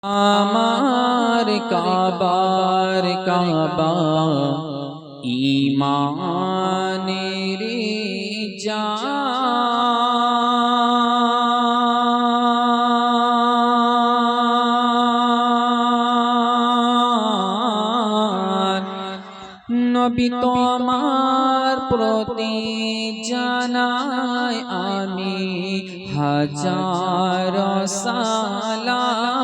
আমার কাবার কাবা ঈমানের জান নবী তোমার প্রতি জানাই আমি হাজার সালাম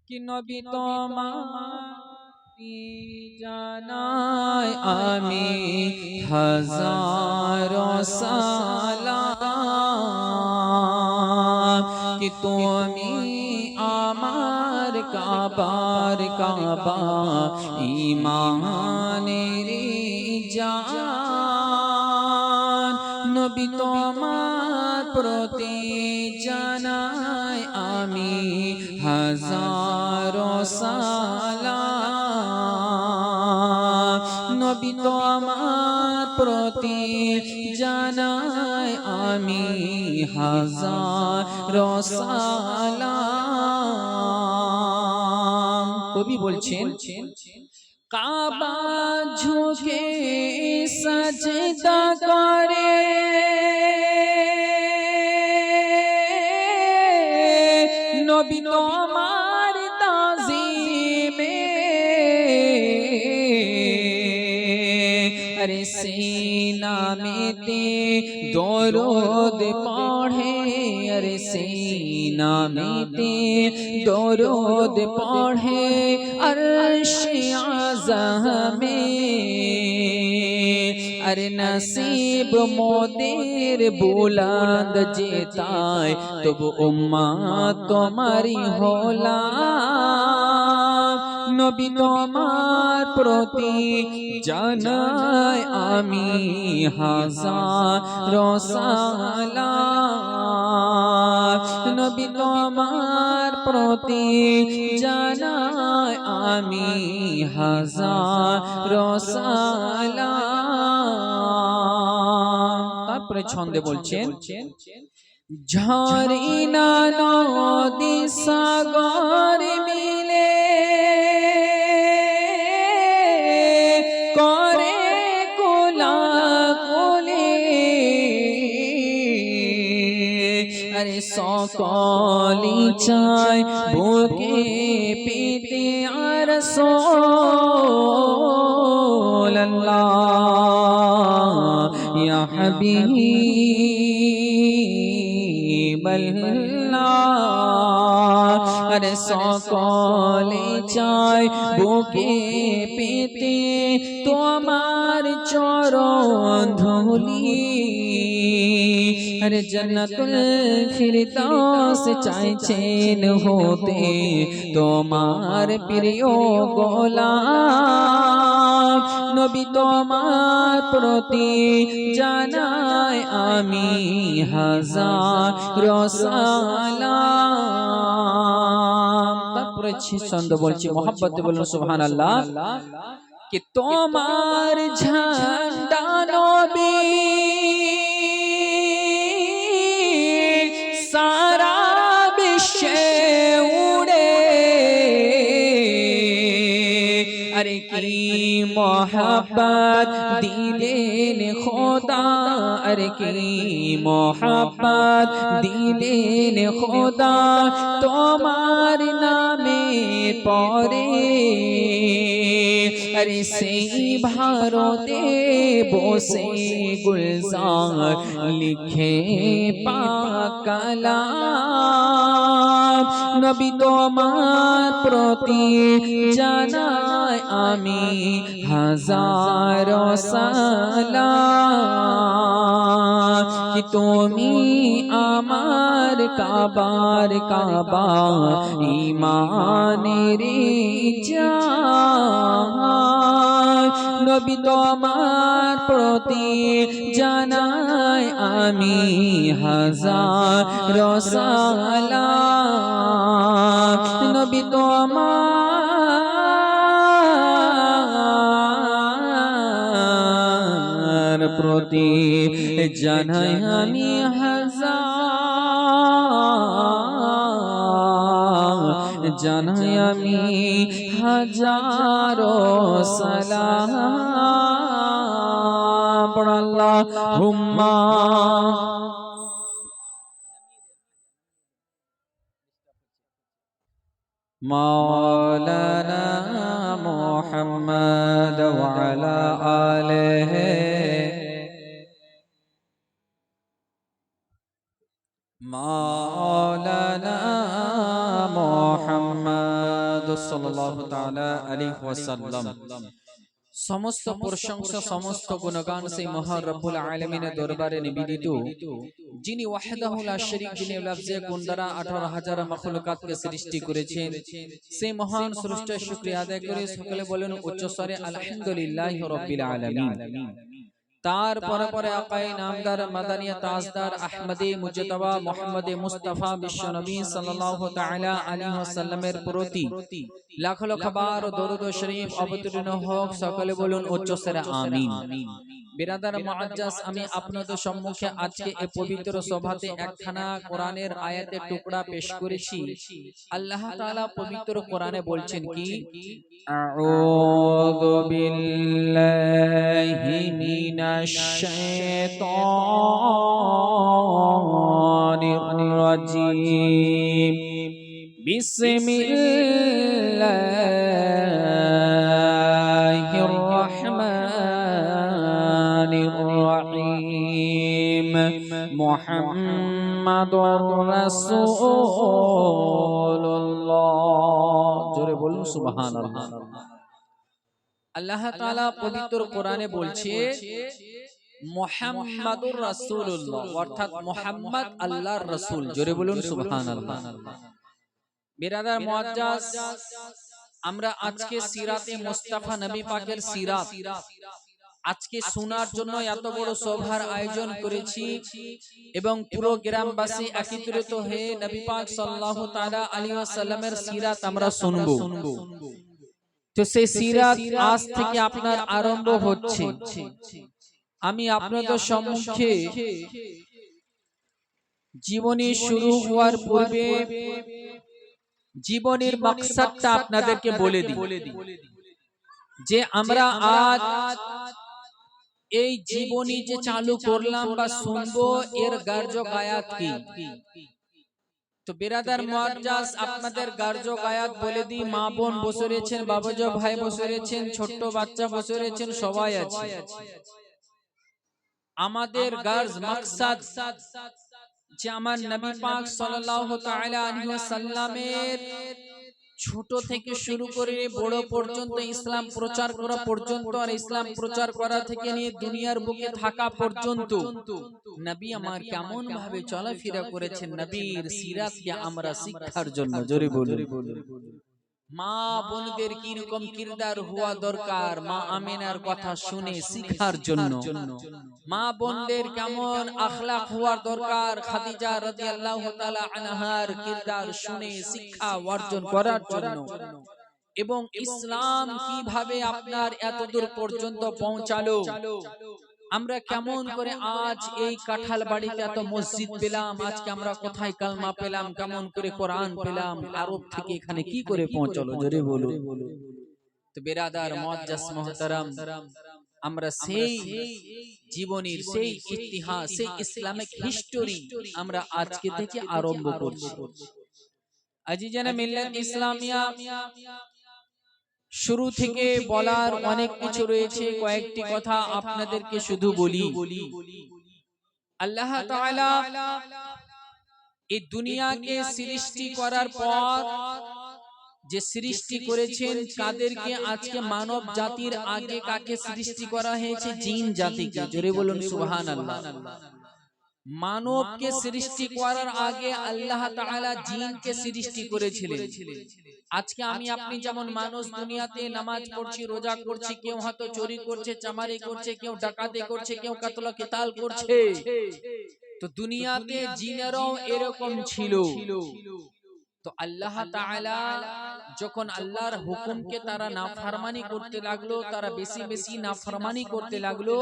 কি নবী তোমার জানাই আমি হাজার সালাম কি তুমি আমার কাবার কাবা ঈমানের জান নবী তোমার প্রতি জানাই আমি হাজার সালাম নবী তোমার প্রতি জানাই আমি হাজার সালাম কবি বলছেন কাবা ঝুঁকে সাজদা করে নবী তোমার তাজিমে আরে সিনা মেতে দরুদ পড়ে আরে সিনা মেতে দরুদ পড়ে আরশে আযমে अरे नसीब मोदेर बुलंद जेताय तब उम्मत तुम्हारी होला नबी তোমার প্রতি জানাই আমি হাজার সালাম নবী তোমার প্রতি জানাই আমি হাজার সালাম তারপরে ছন্দে বলছেন ঝরি না নদী সাগর মিলে করে কোলাকুলি আরে সকলি চায় বুকে পেতে আর রাসূলুল্লাহ ইয়া হাবিবাল্লাহ আরে সকলে চায় বুকে পেতে তোমার চরণ ধুলি আরে জান্নাতুল ফিরদাউস চাইছেন হতে তোমার প্রিয় গোলাম নবী তোমার প্রতি জানাই আমি হাজার সালাম তারপরে ছন্দ বলছি মোহাব্বতে বলুন সুবহানাল্লাহ कि তোমার ঝান্ডা নবী সারা বিশ্বে উড়ে अरे की मोहब्बत दिलेन खुदा अरे की मोहब्बत दिलेन खुदा তোমার নামে পড়ে अरे সেই ভারতে বসে গুলজার লিখে পাক কালাম নবী তোমার প্রতি জানাই আমি হাজার সালাম কি তুমি আমার কাবার কাবা ঈমানের জান নবী তোমার প্রতি জানাই আমি হাজার সালাম নবী তোমার প্রতি জানাই আমি হাজার, জানাই আমি হাজারো সালাম। আল্লাহুম্মা মাওলানা মুহাম্মদ ওয়া আলা আলিহি মাওলানা মুহাম্মদ সাল্লাল্লাহু তাআলা আলাইহি ওয়াসাল্লাম। সমস্ত প্রশংসা সমস্ত গুণগান সেই মহান রব্বুল আলামিনের দরবারে নিবেদিত, যিনি ওয়াহদাহু লা শারীক, যিনি লফজে কুন দ্বারা 18,000 মাখলুকাতকে সৃষ্টি করেছেন। সেই মহান স্রষ্টার শুকরিয়া আদায় করে সকলে বলেন উচ্চস্বরে আলহামদুলিল্লাহি রাব্বিল আলামিন। তারপরে পরে আকায়ে নামদার মাদানিয়া তাজদার আহমদে মুজতবা মুহাম্মদে মুস্তাফা বিশ্বনবী সাল্লাল্লাহু তাআলা আলাইহি ওয়াসাল্লামের প্রতি লাখ লাখ বার দরুদ শরীফ অবতীর্ণ হোক। সকলে বলুন উচ্চস্বরে আমিন। বিরাদার মুআজ্জাজ, আমি আপনাদের সম্মুখে আজকে এই পবিত্র সভাতে একখানা কোরআনের আয়াতের টুকরা পেশ করেছি। আল্লাহ তাআলা পবিত্র কোরআনে বলছেন কি, আউযু বিল্লাহি মিনাশ শাইতানির রাজীম, বিসমিল্লাহির রাহমানির রহিম, মুহাম্মাদুর রাসূলুল্লাহ। জোরে বলুন সুবহানাল্লাহ। আল্লাহ তাআলা পবিত্র কোরআনে বলছে মুহাম্মাদুর রাসূলুল্লাহ, অর্থাৎ মুহাম্মদ আল্লাহর রাসূল। জোরে বলুন সুবহানাল্লাহ। বিরাদার মুআজ্জাজ, আমরা আজকে সিরাতে মুস্তাফা নবী পাকের সিরাত আজকে শোনার জন্য এত বড় সভার আয়োজন করেছি এবং পুরো গ্রামবাসী একত্রিত হয়ে নবী পাক সাল্লাল্লাহু তাআলা আলাইহি ওয়াসাল্লামের সিরাত আমরা শুনব। তো সেই সিরাত আজ থেকে আপনার আরম্ভ হচ্ছে। আমি আপনাদের সম্মুখে জীবনী শুরু হওয়ার পূর্বে জীবনের মাকসাদটা আপনাদেরকে বলে দিই, যে আমরা আজ এই জীবনী যে চালু করলাম বা শুনবো, এর গার্জক আয়াত কি। তো বিরাদার মুআজ্জাজ, আপনাদের গার্জক আয়াত বলে দিই। মা বোন বসে রয়েছেন, বাবাজো ভাই বসে রয়েছেন, ছোট্ট বাচ্চা বসে রয়েছেন, সবাই আছে। আমাদের গার্জ মাকসাদ যে আমার নবী পাক সাল্লাল্লাহু তাআলা আলাইহি ওয়াসাল্লামের ছোট থেকে শুরু করে বড় পর্যন্ত ইসলাম প্রচার করা পর্যন্ত, আর ইসলাম প্রচার করা থেকে নিয়ে দুনিয়ার বুকে থাকা পর্যন্ত নবী আমার কেমন ভাবে চলাফেরা করেছেন, নবীর সিরাতকে আমরা শিক্ষার জন্য। জোরে বলুন। মা বোনদের কি রকম কিরদার হওয়া দরকার, মা আমিনার কথা শুনে শিখার জন্য। মা বোনদের কেমন আখলাক হওয়া দরকার, খাদিজা রাদিয়াল্লাহু তাআলা আনহার কিরদার শুনে শিক্ষা অর্জন করার জন্য। এবং ইসলাম কিভাবে আপনার এতদূর পর্যন্ত পৌঁছালো, আমরা কেমন করে আজ এই কাঁঠাল বাড়িতে এত মসজিদ পেলাম, আজকে আমরা কোথায় কালমা পেলাম, কেমন করে কোরআন পেলাম, আরব থেকে এখানে কি করে পৌঁছলো। জোরে বলুন। তো বিরাদার মুআজ্জাজ মুহতারাম, আমরা সেই জীবনীর সেই ইতিহাস, সেই ইসলামিক হিস্টোরি আমরা আজকে থেকে আরম্ভ করছি। আজিজানা মিল্লাত ইসলামিয়া, শুরু থেকে বলার অনেক কিছু রয়েছে, কয়েকটি কথা আপনাদেরকে শুধু বলি। আল্লাহ তাআলা এই দুনিয়াকে সৃষ্টি করার পর যে সৃষ্টি করেছেন কাদেরকে, আজকে মানব জাতির আগে কাকে সৃষ্টি করা হয়েছে? জিন জাতিকে। জোরে বলুন সুবহানাল্লাহ। মানবকে সৃষ্টি করার আগে আল্লাহ তাআলা জিনকে সৃষ্টি করেছিলেন। আজকে আমি আপনি যেমন মানুষ দুনিয়াতে নামাজ পড়ছি, রোজা করছি, কেউ হয়তো চুরি করছে, চামারি করছে, কেউ ডাকাতি করছে, কেউ কাতলা কিতাল করছে, তো দুনিয়াতে জিনেরাও এরকম ছিল। তো আল্লাহ তাআলা যখন আল্লাহর হুকুমকে তারা নাফরমানি করতে লাগলো, তারা বেশি বেশি নাফরমানি করতে লাগলো,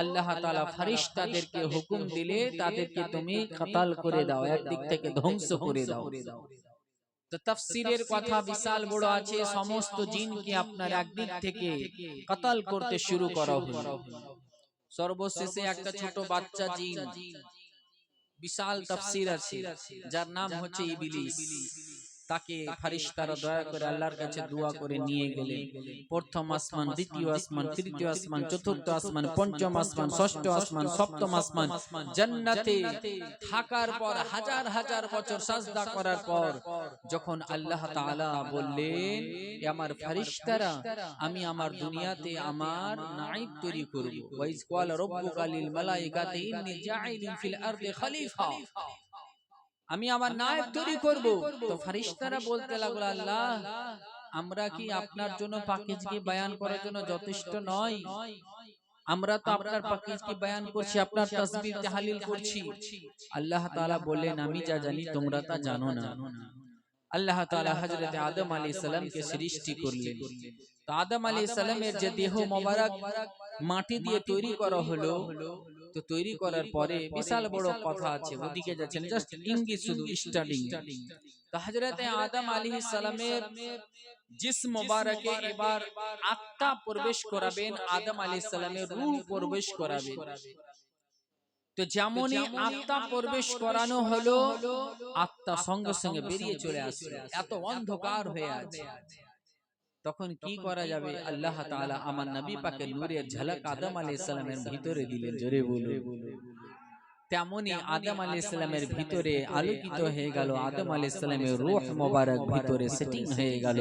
আল্লাহ তাআলা ফেরেশতাদেরকে হুকুম দিলে তাদেরকে তুমি কতল করে দাও, একদিক থেকে ধ্বংস করে দাও। তো তাফসীরের কথা বিশাল বড় আছে, সমস্ত জিনকে আপনার একদিক থেকে কতল করতে শুরু করা হলো। সর্বশেষে একটা ছোট বাচ্চা জিন, বিশাল তাফসীর আছে, যার নাম হচ্ছে ইবলিস। তাকে ফেরেশতারা দয়া করে আল্লাহর কাছে দোয়া করে নিয়ে গেলেন। প্রথম আসমান, দ্বিতীয় আসমান, তৃতীয় আসমান, চতুর্থ আসমান, পঞ্চম আসমান, ষষ্ঠ আসমান, সপ্তম আসমান, জান্নাতে থাকার পর হাজার হাজার বছর সাজদা করার পর যখন আল্লাহ তাআলা বললেন, এ আমার ফেরেশতারা, আমি আমার দুনিয়াতে আমার নায়েব তৈরি করব। ওয়াইজ ক্বালা রাব্বুকা লিল মালাইকাতি ইন্নী জাঈলুন ফিল আরদি খলিফা, আমি আমার নায়েব তৈরি করব। তো ফেরেশতারা বলতে লাগলো, আল্লাহ, আমরা কি আপনার জন্য পাকীজগি বয়ান করার জন্য যথেষ্ট নয়? আমরা তো আপনার পাকীজগি বয়ান করছি, আপনার তাসবিহ তাহলিল করছি। আল্লাহ তাআলা বললেন, আমি যা জানি তোমরা তা জানো না। আল্লাহ তাআলা হযরত আদম আলাইহিস সালামকে সৃষ্টি করলেন। তো আদম আলাইহিস সালামের যে দেহ মোবারক মাটি দিয়ে তৈরি করা হলো, তো তৈরি করার পরে বিশাল বড় কথা আছে, ওদিকে যাচ্ছেন জাস্ট ইঙ্গিত, শুধু স্টার্টিং। তো হযরত আদম আলাইহিস সালামের জিসম মোবারকে এবার আত্মা প্রবেশ করাবেন, আদম আলাইহিস সালামের রূহ প্রবেশ করাবেন। তো যেমনই আত্মা প্রবেশ করানো হলো, আত্মা সঙ্গে সঙ্গে বেরিয়ে চলে আসলো, এত অন্ধকার হয়ে আছে। তখন কি করা যাবে? আল্লাহ তাআলা আমার নবী পাকের নূরের ঝলক আদম আলাইহিস সালামের ভিতরে দিলেন, জোরে বলুন। তেমনি আদম আলাইহিস সালামের ভিতরে আলোকিত হয়ে গেল, আদম আলাইহিস সালামের রূহ মোবারক ভিতরে সেটিং হয়ে গেল।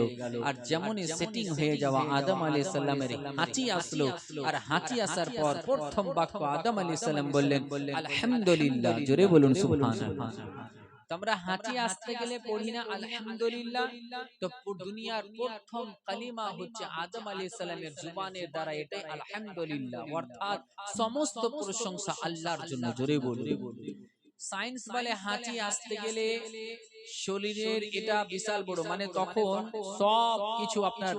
আর যেমনই সেটিং হয়ে যাওয়া আদম আলাইহিস সালামের হাঁচি আসলো, আর হাঁচি আসার পর প্রথম বাক্য আদম আলাইহিস সালাম বললেন আলহামদুলিল্লাহ, জোরে বলুন সুবহানাল্লাহ। আমরা হাঁচি আসতে গেলে পড়ি না আলহামদুলিল্লাহ? তো দুনিয়ার প্রথম কালিমা হচ্ছে আদম আলাইহিস সালামের জুবানের দ্বারা, এটাই আলহামদুলিল্লাহ, অর্থাৎ সমস্ত প্রশংসা আল্লাহর জন্য, জোরে বলুন। সায়েন্স বলে হাঁচি আসতে গেলে শরীরের এটা বিশাল বড়, মানে তখন সব কিছু আপনার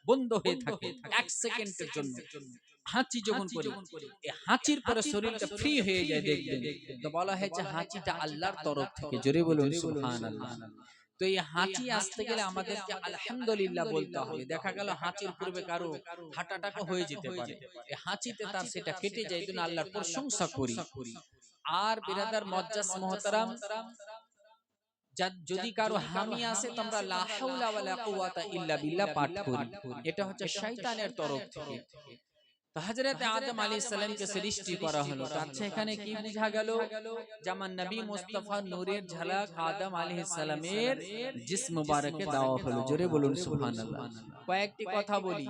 বন্ধ হয়ে থাকে এক সেকেন্ডের জন্য। হাঁচি যখন করি, এই হাঁচির পরে শরীরটা ফ্রি হয়ে যায়, দেখবেন। তো বলা হয়েছে হাঁচিটা আল্লাহর তরফ থেকে, জোরে বলুন সুবহানাল্লাহ। তো এই হাঁচি আসতে গেলে আমাদেরকে আলহামদুলিল্লাহ বলতে হবে। দেখা গেল হাঁচির পূর্বে কারো হার্ট অ্যাটাকও হয়ে যেতে পারে, এই হাঁচিতে তার সেটা কেটে যায়, এজন্য আল্লাহর প্রশংসা করি। আর বিরাদার মুআজ্জাজ মুহতারাম, যদি কারো হামি আসে তো আমরা লা হাওলা ওয়ালা কুওয়াতা ইল্লা বিল্লাহ পাঠ করি, এটা হচ্ছে শয়তানের তরফ থেকে। তো হযরত আদম আলাইহিস সালামকে সৃষ্টি করা হলো। তো আচ্ছা, এখানে কি বোঝা গেল? যেমন নবী মুস্তাফা নূরের ঝলক আদম আলাইহিস সালামের জিসম মুবারকে দেওয়া হলো, জোরে বলুন সুবহানাল্লাহ। কয়েকটি কথা বলি।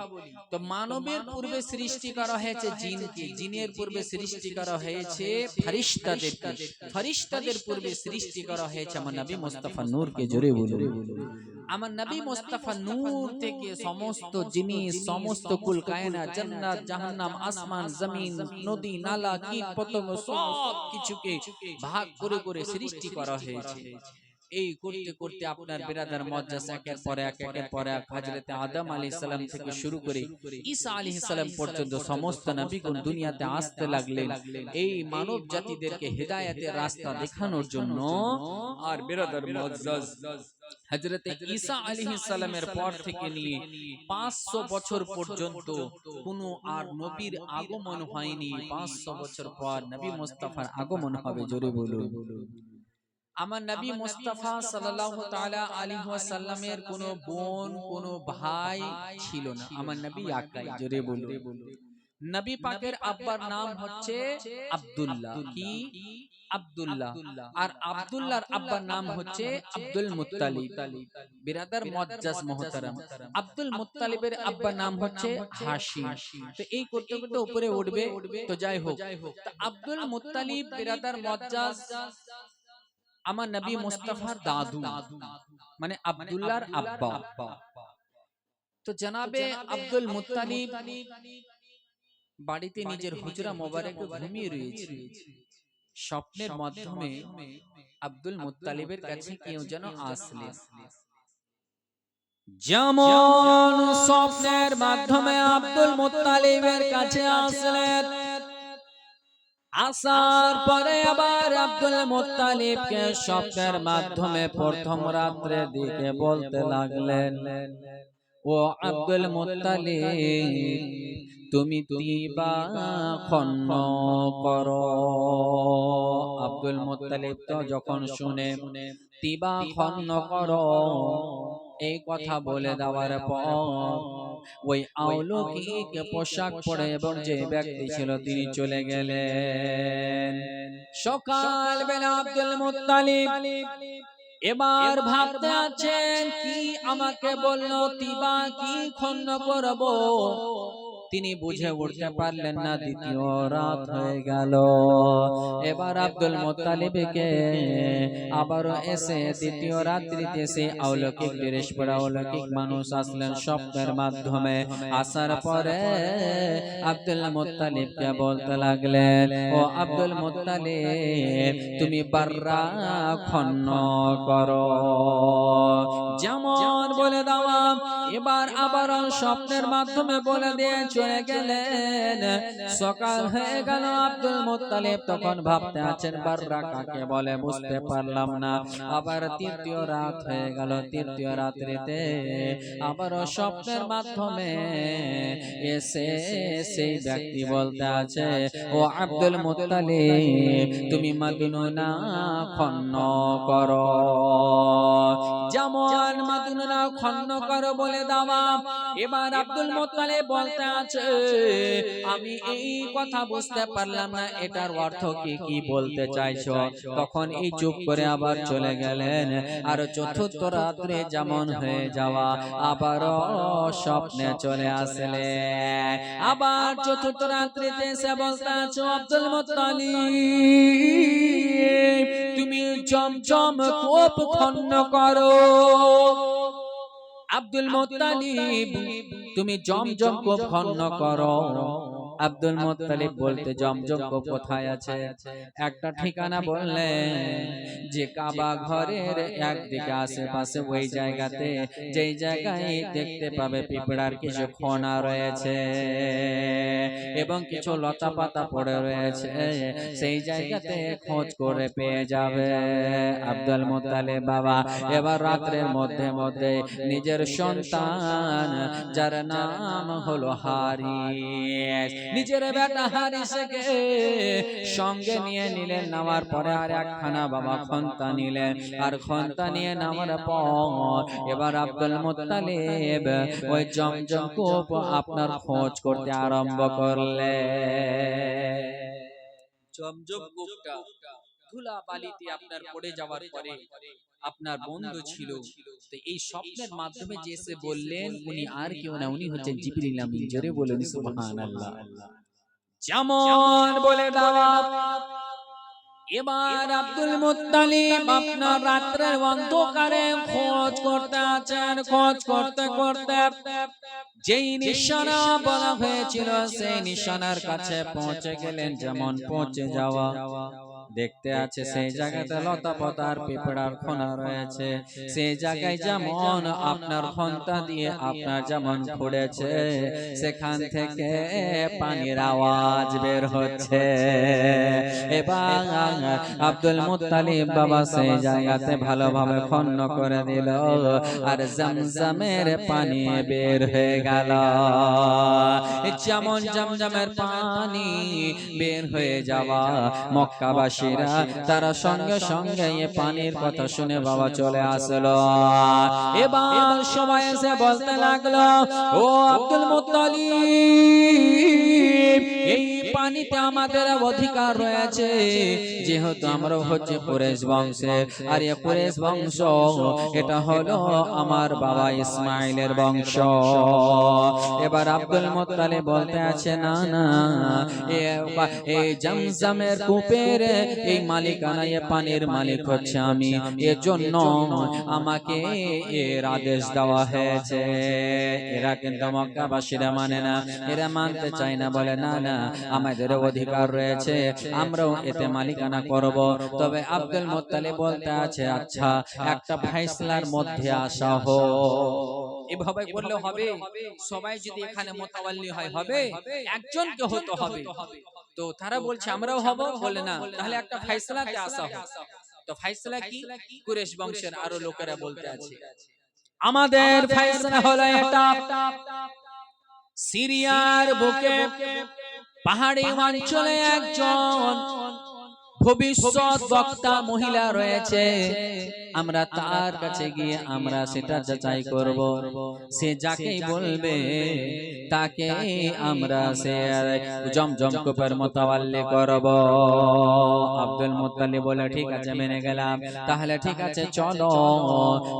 তো মানবের পূর্বে সৃষ্টি করা হয়েছে জিনকে, জিনের পূর্বে সৃষ্টি করা হয়েছে ফেরেশতাদেরকে, ফেরেশতাদের পূর্বে সৃষ্টি করা হয়েছে আমার নবী মুস্তাফা নূরকে, জোরে বলুন। আমার নবী মুস্তাফা নূর থেকে সমস্ত জিনিস, সমস্ত কুল কায়নাত, জান্নাত, জাহান্নাম, আসমান, জমিন, নদী, নালা, কীট পতঙ্গ সব কিছুকে ভাগ করে করে সৃষ্টি করা হয়েছে। এই করতে করতে আপনার বিরাদার মুআজ্জাজ একের পর এক হযরত আদম আলাইহিস সালাম থেকে শুরু করে ঈসা আলাইহিস সালাম পর্যন্ত সমস্ত নবীগণ দুনিয়াতে আসতে লাগলেন এই মানব জাতিদেরকে হেদায়েতের রাস্তা দেখানোর জন্য। আর বিরাদার মুআজ্জাজ হযরত ঈসা আলাইহিস সালামের পর থেকে নিয়ে 500 বছর পর্যন্ত কোনো আর নবীর আগমন হয়নি। 500 বছর পর নবী মুস্তাফার আগমন হবে, জোরে বলুন। আমার নবী মুস্তাফা সাল্লাল্লাহু তাআলা আলাইহি ওয়াসাল্লামের কোনো বোন, কোনো ভাই ছিল না। আমার নবী একাই, জোরে বলুন। নবী পাকের আব্বার নাম হচ্ছে আব্দুল্লাহ। কি? আব্দুল্লাহ। আর আব্দুল্লাহর আব্বার নাম হচ্ছে আব্দুল মুত্তালিব। বিরাদার মুআজ্জাজ মুহতারাম, আব্দুল মুত্তালিবের আব্বার নাম হচ্ছে হাশিম। তো এই করতে করতে উপরে উঠবে। তো যাই হোক, তো আব্দুল মুত্তালিব বিরাদার মুআজ্জাজ আমার নবী মুস্তাফার দাদু, মানে আব্দুল্লাহর আব্বা। তো জনাবে আব্দুল মুত্তালিব বাড়িতে নিজের হুজরা মোবারকে ঘুমিয়ে রয়েছে। স্বপ্নের মাধ্যমে আব্দুল মুত্তালিবের কাছে কেউ যেন আসলেন। যেমন স্বপ্নের মাধ্যমে আব্দুল মুত্তালিবের কাছে আসলেন, আসার পরে আবার আব্দুল মুত্তালিবকে স্বপ্নের মাধ্যমে প্রথম রাত্রের দিকে বলতে লাগলেন, ও আব্দুল মুত্তালিব, তুমি তিবা খন্ন করো। আব্দুল মুত্তালিব তো যখন শুনে তিবা খন্ন করো এই কথা বলে দেওয়ার পর ওই অলৌকিক পোশাক পরে এবং যে ব্যক্তি ছিল তিনি চলে গেলেন। সকাল বেলা আব্দুল মুত্তালিব এবার ভাবতে আছেন, কি আমাকে বললো তিবা কি খন্ন করব। তিনি বুঝে উঠতে পারলেন না, দ্বিতীয় রাত হয়ে গেল। এবার আব্দুল মুত্তালিবকে আবারও এসে দ্বিতীয় রাত্রিতে সে অলৌকিক ড্রেস পরা অলৌকিক মানুষ আসলেন স্বপ্নের মাধ্যমে। আসার পরে আব্দুল মুত্তালিবকে বলতে লাগলেন, ও আব্দুল মুত্তালিব, তুমি বাররা খন্ন করো। যেমন বলে দেওয়া এবার আবার স্বপ্নের মাধ্যমে বলে দিয়ে চলে গেলেন। সকাল হয়ে গেল, আব্দুল মুত্তালিব তখন ভাবতে আছেন বাররা কাকে বলে বুঝতে পারলাম না। আবার তৃতীয় রাত হয়ে গেল, তৃতীয় রাত্রিতে আবারও স্বপ্নের মাধ্যমে এসে সেই ব্যক্তি বলতে আছে, ও আব্দুল মুত্তালিব, তুমি মদিনা খন্ন করো। যেমন মদিনা খন্ন করো বলে দাওয়া এবার আব্দুল মুত্তালিব বলতে আছে, আমি এই কথা বুঝতে পারলাম না, এটার অর্থ কি, কি বলতে চাইছো। তখন এই চুপ করে আবার চলে গেলেন। আর চতুর্থ রাত্রে যেমন হয়ে যাওয়া আবারও স্বপ্নে চলে আসলে। আবার চতুর্থ রাত্রিতে এসে বলতে আছো, আব্দুল মুত্তালিব, তুমি জমজম কূপ খন্ন করো। আব্দুল মুত্তালিব, তুমি জমজম কূপ খন্ন করো। আব্দুল মুত্তালিব বলতে জমজম কূপ কোথায় আছে একটা ঠিকানা বললেন, যে কাবা ঘরের একদিকে আশেপাশে ওই জায়গাতে, যেই জায়গায় দেখতে পাবে পিঁপড়ার কিছু খোনা রয়েছে এবং কিছু লতা পাতা পড়ে রয়েছে, সেই জায়গাতে খোঁজ করে পেয়ে যাবে। আব্দুল মুত্তালিব বাবা এবার রাত্রের মধ্যে মধ্যে নিজের সন্তান যার নাম হলো হারিস, নিজের বেটা হারিসকে সঙ্গে নিয়ে নিলেন। নামার পরে আর একখানা বাবা খন্তা নিলেন, আর খন্তা নিয়ে নামার পর এবার আব্দুল মুত্তালিব ওই জমজম কূপ আপনার খোঁজ করতে আরম্ভ করলে। জমজম কূপটা ধুলা বালিতে আপনার পড়ে যাওয়ার পরে আপনার বন্ধু ছিল, তো এই স্বপ্নের মাধ্যমে যে এসে বললেন উনি আর কেউ না, উনি হচ্ছেন জিবরিল আমিন। জোরে বলুন সুবহানাল্লাহ। যেমন বলে দেওয়া এবার আব্দুল মুত্তালিব আপনার রাত্রের অন্ধকারে খোঁজ করতে আছেন। খোঁজ করতে করতে যেই নিশানা বলা হয়েছিল সেই নিশানার কাছে পৌঁছে গেলেন। যেমন পৌঁছে যাওয়া দেখতে আছে সেই জায়গাতে লতা পাতার পিঁপড়ার খোনা রয়েছে, সেই জায়গায় যেমন আপনার খন্তা দিয়ে আপনার যেমন ঘুরেছে সেখান থেকে পানির আওয়াজ বের হচ্ছে। এবার আব্দুল মুত্তালিব বাবা সেই জায়গাতে ভালোভাবে খন্ন করে দিল, আর জমজমের পানি বের হয়ে গেল। যেমন জমজমের পানি বের হয়ে যাওয়া মক্কাবাসীরা তারা সঙ্গে সঙ্গে এই পানির কথা শুনে বাবা চলে আসলো। এবার সবাই এসে বলতে লাগলো, ও আব্দুল মুত্তালিব, এই পানিতে আমাদের অধিকার রয়েছে, যেহেতু আমরা হচ্ছে কুরাইশ বংশের, আর এই কুরাইশ বংশ এটা হলো আমার বাবা ইসমাইলের বংশ। এবার আব্দুল মুত্তালিব বলতে আছে, না না, এই জমজমের কূপের এই মালিকানা, এই পানির মালিক হচ্ছে আমি, এজন্য আমাকে এর আদেশ দেওয়া হয়েছে। এরা কিন্তু মক্কাবাসীরা মানে না, এরা মানতে চায় না, বলে না না, আমাদের অধিকার রয়েছে, আমরাও এতে মালিকানা করব। তবে আব্দুল মুত্তালিব বলতে আছে, আচ্ছা একটা ফয়সালার মধ্যে আসা হো। এভাবে করলে হবে? সবাই যদি এখানে মুতাওয়াল্লি হয় হবে? একজনকে হতে হবে। তো তারা বলছে আমরাও হব, বলে না তাহলে একটা ফয়সালাতে আসা হোক। তো ফয়সালা কি? কুরাইশ বংশের আরো লোকেরা বলতে আছে আমাদের ফয়সালা হলো এটা, সিরিয়ার বুকে পাহাড়ি অঞ্চলে একজন ভবিষ্যৎ বক্তা মহিলা রয়েছে, আমরা তার কাছে গিয়ে আমরা সেটা যাচাই করব। সে যাকেই বলবে তাকে আমরা সে জমজম কূপের মুতাওয়াল্লি করব। আব্দুল মুত্তালিব বলে ঠিক আছে মেনে গেলাম, তাহলে ঠিক আছে চলো।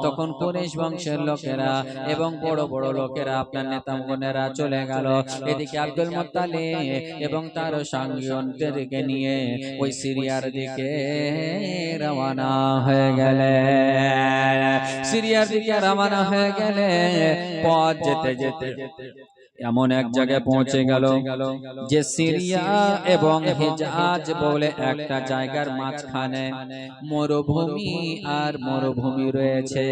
তখন কুরাইশ বংশের লোকেরা এবং বড় বড় লোকেরা আপনার নেতাগণেরা চলে গেল। এদিকে আব্দুল মুত্তালিব এবং তার সঙ্গীদেরকে নিয়ে ওই সিরিয়ার দিকে রওনা হয়ে গেলেন। সিরিয়ার দিকে রওনা হয়ে গেলে পথ যেতে যেতে এমন এক জায়গায় পৌঁছে গেল যে সিরিয়া এবং হিজাজ বলে একটা জায়গার মাঝখানে মরুভূমি আর মরুভূমি রয়েছে।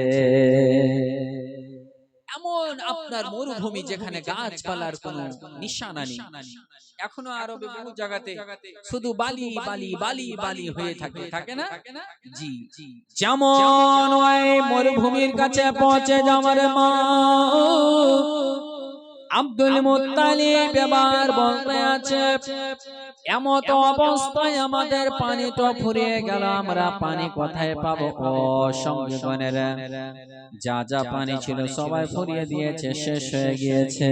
এমন আপনার মরুভূমি যেখানে গাছপালার কোনো নিশানা নেই। এখনো আরবে বহু জায়গাতে শুধু বালি বালি বালি বালি হয়ে থাকে না? জি, যেমন ওই মরুভূমির কাছে পৌঁছে যাওয়ার মা আব্দুল মুত্তালিব এবার বলতে আছে, এমত অবস্থায় আমাদের পানি তো ফুরিয়ে গেল, আমরা পানি কোথায় পাবো? ও সঙ্গীগণেরা, যা যা পানি ছিল সবাই ফুরিয়ে দিয়েছে, শেষ হয়ে গিয়েছে।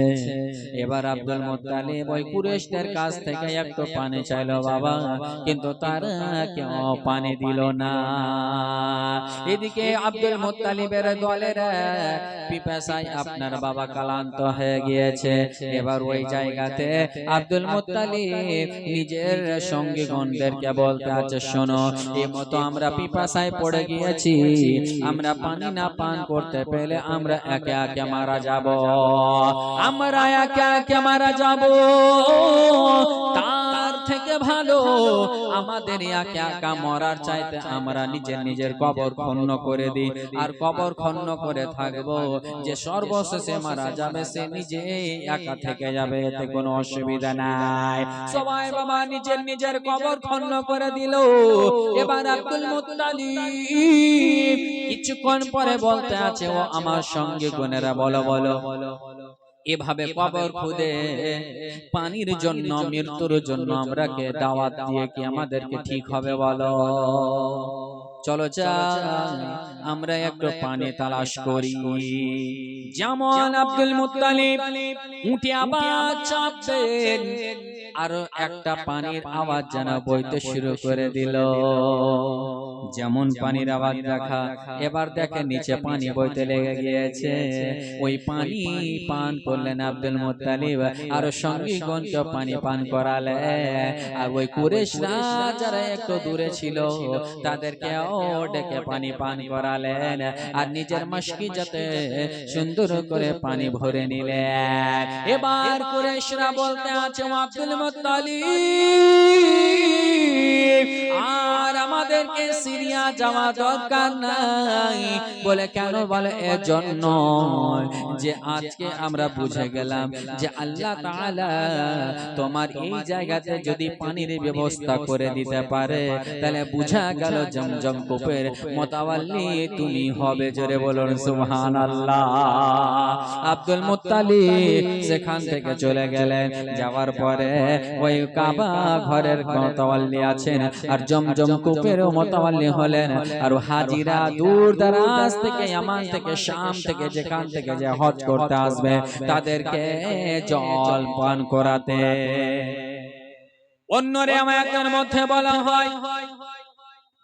এবার আব্দুল মুত্তালিব ওই কুরাইশদের কাছ থেকে একটু পানি চাইলো বাবা, কিন্তু তারা কেউ পানি দিল না। এদিকে আব্দুল মুত্তালিবের দলের পিপাসায় আপনার বাবা ক্লান্ত হয়ে গিয়েছে। এবার ওই জায়গাতে আব্দুল মুত্তালিব নিজের সঙ্গীগণদেরকে বলতে আছে, শোনো, এই মতো আমরা পিপাসায় পড়ে গিয়েছি, আমরা পানি না পান করতে পেলে আমরা একে একে মারা যাব, আমরা একে একে মারা যাব। তার থেকে ভালো আমাদের একে একা মরার চাইতে আমরা নিজের নিজের কবর খনন করে দিই, আর কবর খনন করে থাকবো, যে সর্বশেষে মারা যাবে সে নিজে একা থেকে যাবে, এতে কোনো অসুবিধা নাই। সবাই বাবা নিজের নিজের কবর খনন করে দিল। এবার আব্দুল মুত্তালিব কিছুক্ষণ পরে বলতে আছে, ও আমার সঙ্গে গুণেরা বলো বলো, এভাবে কবর খুদে পানির জন্য মৃত্যুর জন্য আমরাকে দাওয়াত দিয়ে কি আমাদেরকে ঠিক হবে বলো? চলো যাই আমরা একটু পানি তালাশ করি। যেমন আব্দুল মুত্তালিব উঠে আবার চাপ দেন, আরো একটা পানির আওয়াজ যেন বইতে শুরু করে দিল। যেমন পানির আওয়াজ দেখা, এবার দেখে নিচে পানি বইতে লেগে গিয়েছে। ওই পানি পান করলেন আব্দুল মুত্তালিব, আর সঙ্গীগণকে পানি পান করালে, আর ওই কুরাইশরা যারা একটু দূরে ছিল তাদেরকে ডেকে পানি পান করালেন, আর নিজের মশকি যাতে সুন্দর করে পানি ভরে নিলেন। এবার কুরাইশরা বলতে আছে, আব্দুল মুত্তালিব আর আমাদেরকে সিরিয়া যাওয়া দরকার নাই। বলে কেন? বলে এজন্য যে আজকে আমরা বুঝে গেলাম যে আল্লাহ তাআলা তোমার এই জায়গাতে যদি পানির ব্যবস্থা করে দিতে পারে, তাহলে বুঝা গেল জমজম কূপের মুতাওয়াল্লি তুমি হবে। জোরে বলুন সুবহানাল্লাহ। আব্দুল মুত্তালিব সেখান থেকে চলে গেলেন। যাওয়ার পরে ওই কাবা ঘরের মুতাওয়াল্লি আছেন, আর জমজম কূপের মুতাওয়াল্লি হলেন। আর হাজিরা দূর দরাজ থেকে, ইয়ামান থেকে, শাম থেকে, যেখান থেকে যে হজ করতে আসবে তাদেরকে জল পান করাতে। অন্য রিওয়ায়াতের মধ্যে বলা হয়,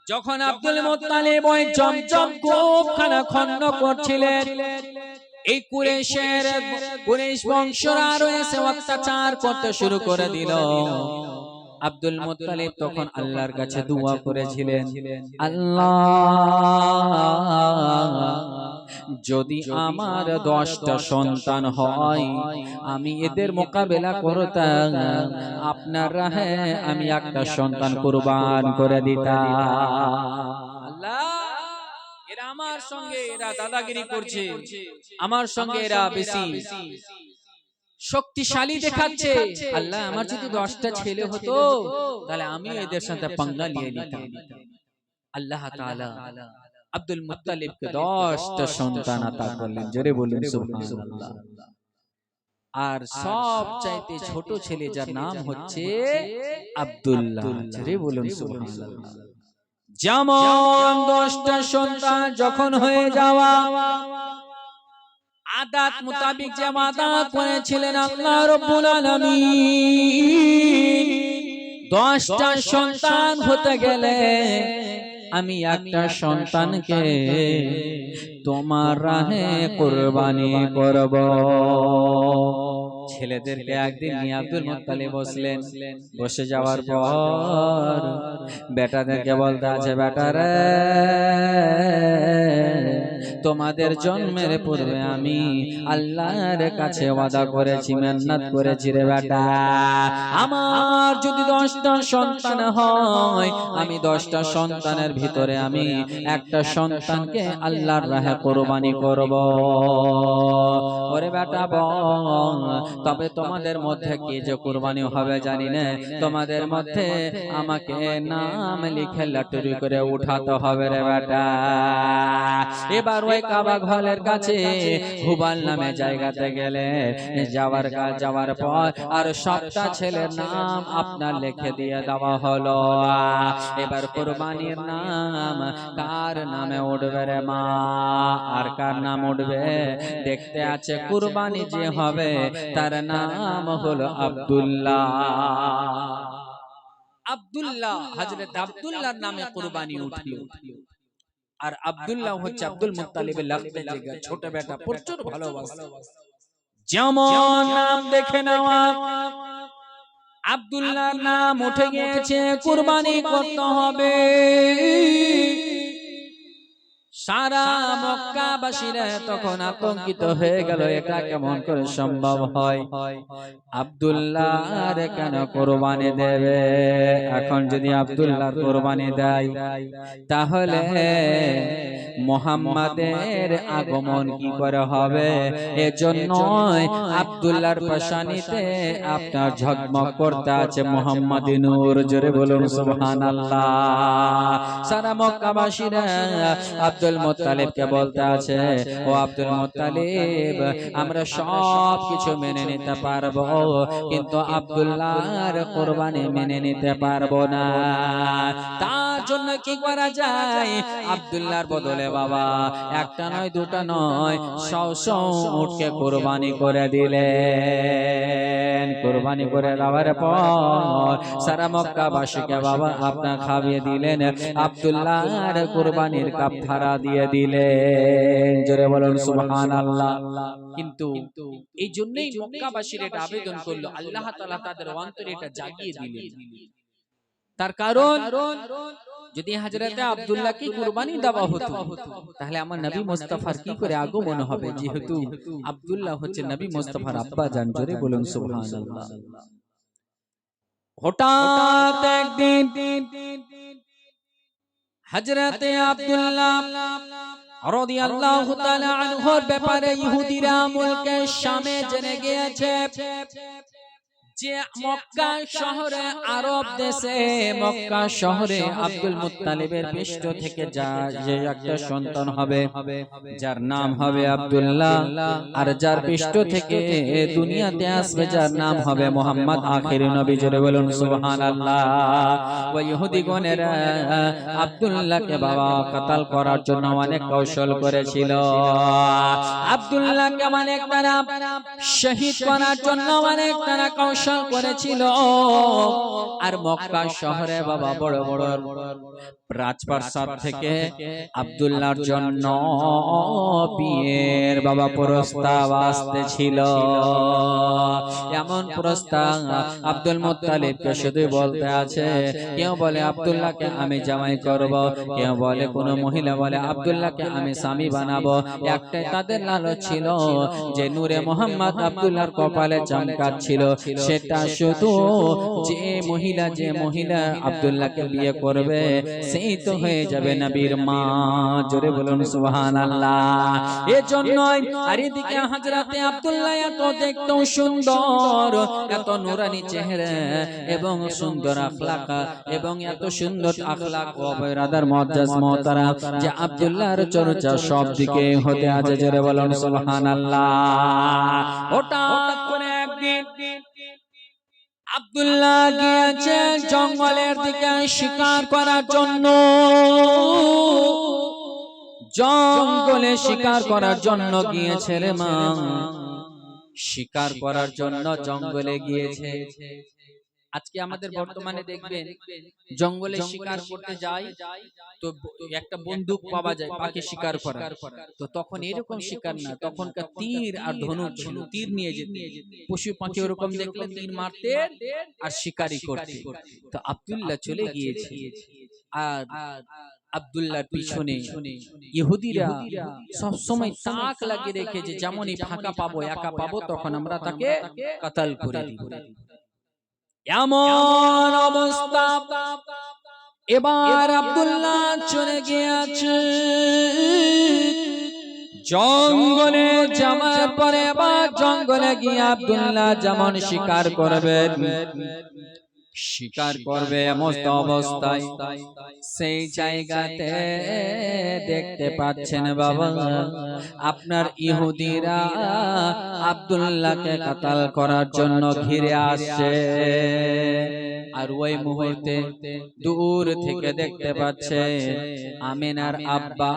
যখন আব্দুল মুত্তালিব ওই জমজম কূপখানা খনন করছিলেন, এই কুরাইশ বংশরা আরো এসে অত্যাচার করতে শুরু করে দিল। আব্দুল মুত্তালিব তখন আল্লাহর কাছে দোয়া করেছিলেন, আল্লাহ যদি আমার 10টা সন্তান হয় আমি এদের মোকাবেলা করতাম, আপনার রাহে আমি একটা সন্তান কুরবান করে দিতাম। আল্লাহ, এরা আমার সঙ্গে এরা দাদাগিরি করছে, আমার সঙ্গে এরা বেশি শক্তিশালী দেখাচ্ছে। আল্লাহ, আমার যদি 10টা ছেলে হতো তাহলে আমি এদের সাথে পাঙ্গা নিয়ে নিতাম। আল্লাহ তাআলা আব্দুল মুত্তালিবকে 10টা সন্তান আতা করলেন। জোরে বলুন সুবহানাল্লাহ। আর সব চাইতে ছোট ছেলে যার নাম হচ্ছে আব্দুল্লাহ। জোরে বলুন সুবহানাল্লাহ। যেমন 10টা সন্তান যখন হয়ে যাওয়া, আদাত মোতাবেক যে আদাত করেছিলেন আল্লাহ রাব্বুল আলামিন, 10টা সন্তান হতে গেলে আমি একটা সন্তানকে তোমার রাহে কুরবানি করব। ছেলেদেরকে একদিন নিয়ে আব্দুল মুত্তালিব বসলেন। বসে যাওয়ার পর বেটাদেরকে বলতে আছে, বেটারে তোমাদের জন্মের পূর্বে আমি আল্লাহর কাছে ওয়াদা করেছি, মিন্নাত করেছি রে বেটা, আমার যদি 10টা সন্তান হয় আমি 10টা সন্তানের ভিতরে আমি একটা সন্তানকে আল্লাহর রাহে কুরবানি করব। ওরে বেটা বল, তবে তোমাদের মধ্যে কে যে কুরবানি হবে জানি না, তোমাদের মধ্যে আমাকে নাম লিখে লটারি করে উঠাতে হবে রে বেটা। এবার ওই কাবা ঘরের কাছে হুবাল নামে জায়গাতে গেলে যাওয়ার পর আর 7টা ছেলের নাম আপনার লিখে দিয়ে দেওয়া হলো। এবার কুরবানির নাম কার নামে উঠবে রে মা, আর কার নাম উঠবে? দেখতে আছে কুরবানি যে হবে তার নাম হলো আব্দুল্লাহ। আব্দুল্লাহ, হযরত আব্দুল্লাহর নামে কুরবানি উঠল। আর আব্দুল্লাহ হচ্ছে আব্দুল মুত্তালিবের লাগতে জায়গা ছোট বেটা, প্রচুর ভালোবাসা। যেমন নাম দেখে নেওয়া, আব্দুল্লাহর নাম উঠে গিয়েছে, কুরবানি করতে হবে। সারা মক্কাবাসীরা তখন আতঙ্কিত হয়ে গেল, এটা কেমন করে সম্ভব হয়? আব্দুল্লাহর কেন কুরবানি দেবে? এখন যদি আব্দুল্লাহর কুরবানি দেয় তাহলে মুহাম্মাদের আগমন কি করে হবে? এজন্য আব্দুল্লাহর পেশানিতে আপনার ঝকমক করতে আছে মুহাম্মাদি নূর। জোরে বলুন সুবহানাল্লাহ। সারা মক্কাবাসীরা আব্দুল মুত্তালিবকে বলতে আছে, ও আব্দুল মুত্তালিব, আমরা সব কিছু মেনে নিতে পারবো কিন্তু আব্দুল্লাহর কুরবানি মেনে নিতে পারবো না। তার জন্য কি করা যায়? আব্দুল্লাহর বদলে বাবা একটা নয় দুটা নয় 100 উটকে কুরবানি করে দিলেন। কুরবানি করে দেওয়ার পর সারা মক্কাবাসীকে বাবা আপনার খাইয়ে দিলেন, আব্দুল্লাহর কুরবানির কাফারা দিয়ে দিলেন। জোরে বলুন সুবহানাল্লাহ। কিন্তু এই জন্যই মক্কাবাসীর এটা আবেদন করলো, আল্লাহ তাআলা তাদের অন্তরে এটা জাগিয়ে দিলেন। তার কারণ যদি হযরতে আব্দুল্লাহকে কুরবানি দেওয়া হতো তাহলে আমার নবী মুস্তাফার কি করে আগমন হবে, যেহেতু আব্দুল্লাহ হচ্ছে নবী মুস্তাফার আব্বা জান। জোরে বলুন সুবহানাল্লাহ। হঠাৎ একদিন হযরতে আব্দুল্লাহ রাদিয়াল্লাহু তাআলা আনহুর ব্যাপারে ইহুদিরা মুলকে শামে জেনে গিয়েছে যে মক্কা শহরে, আরব দেশে মক্কা শহরে আব্দুল মুত্তালিবের পৃষ্ঠ থেকে যে একটা সন্তান হবে যার নাম হবে আব্দুল্লাহ, আর যার পৃষ্ঠ থেকে দুনিয়াতে আসবে যার নাম হবে মুহাম্মদ আখির নবী। জোরে বলুন সুবহানাল্লাহ। ওই ইহুদিগণেরা আব্দুল্লাহকে বাবা কতল করার জন্য অনেক কৌশল করেছিল, আব্দুল্লাহকে অনেক তারা শহীদ করার জন্য অনেক তারা কৌশল নওশাল করেছিল। আর মক্কা শহরে বাবা বড় বড় রাজপ্রাসাদ থেকে আব্দুল্লাহর জন্য বিয়ের বাবা প্রস্তাব আসতেছিল। এমন প্রস্তাব আব্দুল মুত্তালিবকে শুধু বলতে আছে, কেউ বলে আব্দুল্লাহকে আমি জামাই করব, কেউ বলে কোন মহিলা বলে আব্দুল্লাহকে আমি স্বামী বানাবো। একটাই তাদের লালচ ছিল যে নূরে মোহাম্মদ আব্দুল্লাহর কপালে চমকাচ্ছিল, সেটা শুধু যে মহিলা আব্দুল্লাহকে বিয়ে করবে সেই তো হয়ে যাবে নবীর মা। জোরে বলুন সুবহানাল্লাহ। এজন্যই আর এদিকে হযরতে আব্দুল্লাহ এত দেখতে সুন্দর, এত নূরানি চেহারা এবং সুন্দর আখলাক, এবং এত সুন্দর আখলাক ও বেরাদার মুআজ্জাজ মুহতারাম যে আব্দুল্লাহর চর্চা সব দিকে হতে আছে। জোরে বলুন সুবহানাল্লাহ। হঠাৎ করে একদিন আব্দুল্লাহ গিয়েছে জঙ্গলের দিকে শিকার করার জন্য। জঙ্গলে শিকার করার জন্য গিয়েছে রে মা, শিকার করার জন্য জঙ্গলে গিয়েছে। আজকে আমাদের বর্তমানে দেখবেন জঙ্গলে শিকার করতে যায় তো একটা বন্দুক পাওয়া যায় পাখি শিকার করা, তো তখন এরকম শিকার না, তখনকার তীর আর ধনুক ছিল, তীর নিয়ে যেতে, পশু পাখি ওরকম দেখলে তীর মারতে আর শিকারি করতে। তো আব্দুল্লাহ চলে গিয়েছে, আর আব্দুল্লাহর পিছনে ইহুদিরা সব সময় তাক লাগিয়ে রেখেছে, যেমনই ফাঁকা পাবো একা পাবো তখন আমরা তাকে কতল করে দিব। এমন অবস্থা এবার আব্দুল্লাহ চলে গিয়েছে জঙ্গলে। যাওয়ার পরে এবার জঙ্গলে গিয়ে আব্দুল্লাহ যেমন শিকার করবে মস্ত অবস্থায় সেই জায়গাতে দেখতে পাচ্ছেন বাবা আপনার ইহুদিরা আব্দুল্লাহকে কতল করার জন্য ঘিরে আসছে। আর ওই মুহূর্তে দূর থেকে দেখতে পাচ্ছে আমিনার আব্বা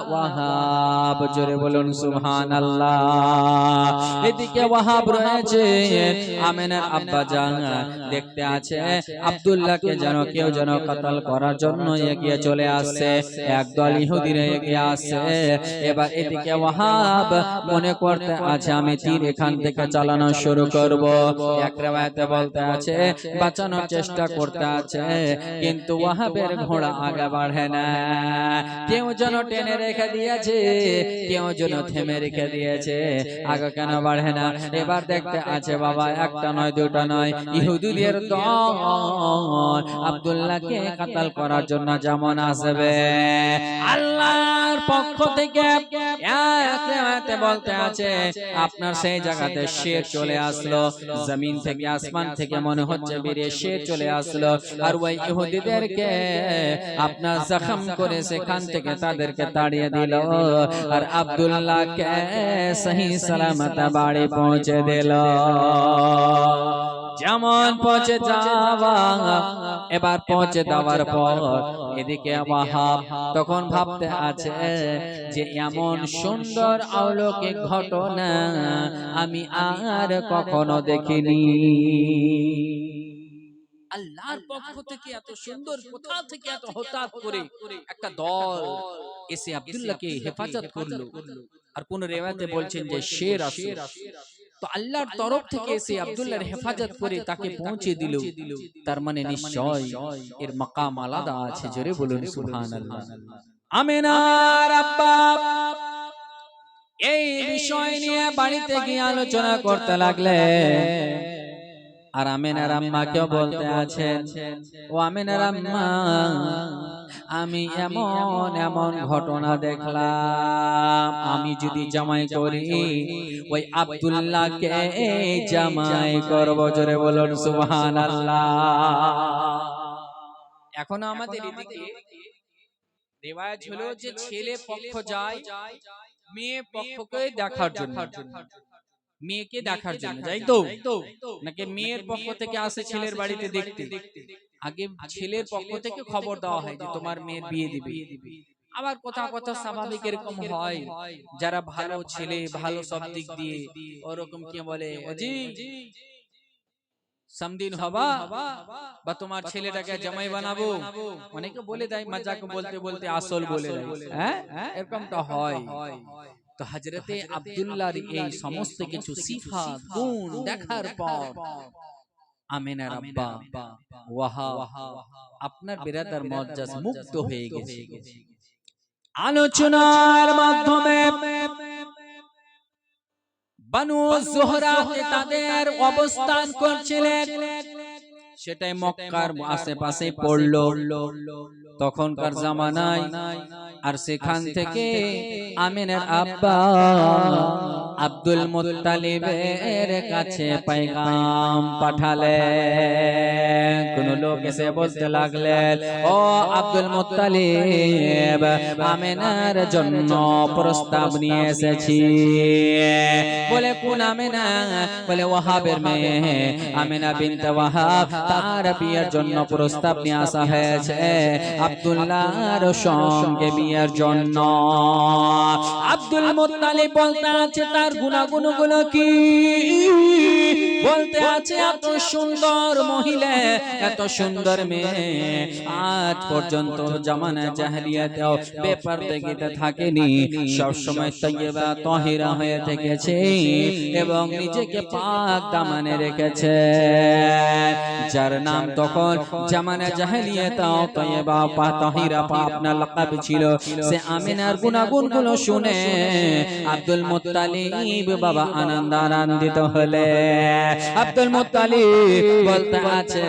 ওয়াহাব। জোরে বলুন সুবহানাল্লাহ। এদিকে ওয়াহাব রয়েছে, আমিনার আব্বা জান দেখতে আছে আব্দুল্লাহকে যেন কেউ যেন কতল করার জন্য এগিয়ে চলে আসছে, একদল ইহুদিরা এগিয়ে আসছে। এবার এদিকে ওয়াহাব মনে করতে আছে আমি তীর এখান থেকে চালানো শুরু করব। এক riwayate বলতে আছে বাঁচানোর চেষ্টা করতে আছে, কিন্তু ওয়াহাবের ঘোড়া আগে বাড়ে না। কেউ যেন টেনে রেখে দিয়েছে, কেউ যেন থেমে রেখে দিয়েছে, আগে কেন বাড়ে না। এবার দেখতে আছে বাবা একটা নয় দুটো নয়, ইহুদিদের দল আব্দুল্লাহকে কতল করার জন্য যেমন আসবে। আল্লাহর পক্ষ থেকে এক riwayate বলতে আছে আপনার সেই জায়গাতে শের চলে আসলো, জমিন থেকে আসমান থেকে মনে হচ্ছে বেরিয়ে শের চলে আসলো, আর ওই ইহুদিদেরকে আপনার জখম করে সেখান থেকে তাদেরকে তাড়িয়ে দিল, আর আব্দুল্লাহকে সহি সালামত বাড়ি পৌঁছে দিল। যেমন পৌঁছে যাওয়া, এবার পৌঁছে দেওয়ার পর এদিকে ওয়াহাব তখন ভাবতে আছে যে এমন সুন্দর অলৌকিক ঘটনা আমি আর কখনো দেখিনি। আল্লাহর পক্ষ থেকে এত সুন্দর, কোথা থেকে এত হঠাৎ করে একটা দল এসে আব্দুল্লাহকে হেফাজত করলো। আর কোন রিওয়ায়াতে বলছেন যে শের আসলো, তো আল্লাহর তরফ থেকে এসে আব্দুল্লাহর হেফাজত করে তাকে পৌঁছে দিল। তার মানে নিশ্চয় এর মাকাম আলাদা আছে। জোরে বলুন সুবহানাল্লাহ। আমিনার আব্বা এই বিষয় নিয়ে বাড়িতে গিয়ে আলোচনা করতে লাগলেন। আর আমিনার আম্মাকেও বলতে আছেন ও আমিনার আম্মা আমি এমন এমন ঘটনা দেখলাম, আমি যদি জামাই করি ওই আব্দুল্লাহকে জামাই করব। জোরে বলুন সুবহানাল্লাহ। এখন আমাদের এদিকে রিওয়ায়াত হলো যে ছেলে পক্ষ যায় মেয়ে পক্ষকে দেখার জন্য, মেয়েকে দেখার জন্য, যাই তো নাকি মেয়ের পক্ষ থেকে আসে ছেলের বাড়িতে দেখতে। আগে ছেলের পক্ষ থেকে খবর দেওয়া হয় যে তোমার মেয়ের বিয়ে দিবে। আবার কোথাও কোথাও স্বাভাবিক এরকম হয় যারা ভালো ছেলে, ভালো সব দিক দিয়ে ওরকম কি বলে জি সামদিন হবা বা তোমার ছেলেটাকে জামাই বানাবো, অনেকে বলে দেয় মজাক বলতে বলতে আসল বলে দেয়, হ্যাঁ এরকমটা হয়। তো হযরতে আব্দুল্লাহর এই সমস্ত কিছু সিফাত গুণ দেখার পর আমিনার আব্বা ওয়াহাব আপনার বিরাদার মুআজ্জাজ মুগ্ধ হয়ে গেছে। আলোচনার মাধ্যমে বানু যুহরাতে তাদের অবস্থান করছিলেন, সেটাই মক্কার আশেপাশে পড়লো তখনকার জামানায়। আর সেখান থেকে আমিনার আব্বা আব্দুল মুত্তালিবের কাছে পয়গাম পাঠালেন। কোন লোক এসে বলতে লাগলেন, ও আব্দুল মুত্তালিব, আমিনার জন্য প্রস্তাব নিয়ে এসেছি। বলে কোন আমিনা? বলে ওয়াহাবের মেয়ে আমিনা বিনতে ওয়াহাব, তার বিয়ের জন্য প্রস্তাব নিয়ে আসা হয়েছে আব্দুল্লাহর সঙ্গে বিয়ের জন্য। আব্দুল মুত্তালিব বলতে আছে তার গুণাগুণগুলো কি? বলতে আছে এত সুন্দর মহিলা, এত সুন্দর মেয়ে আজ পর্যন্ত জামানা জাহেলিয়াতেও বেপরদেগিতে থাকেনি, সব সময় তাইয়্যিবা তাহিরা হয়ে থেকেছে এবং নিজেকে পাক দামানে রেখেছে। যার নাম তখন জামানা জাহেলিয়াতেও তাইয়্যিবা তাহিরা আপনার লাকাব ছিল, সে আমিনার গুণাগুণগুলো শুনে আব্দুল মুত্তালিব বাবা আনন্দিত হলে। আব্দুল মুত্তালিব বলতে আছে,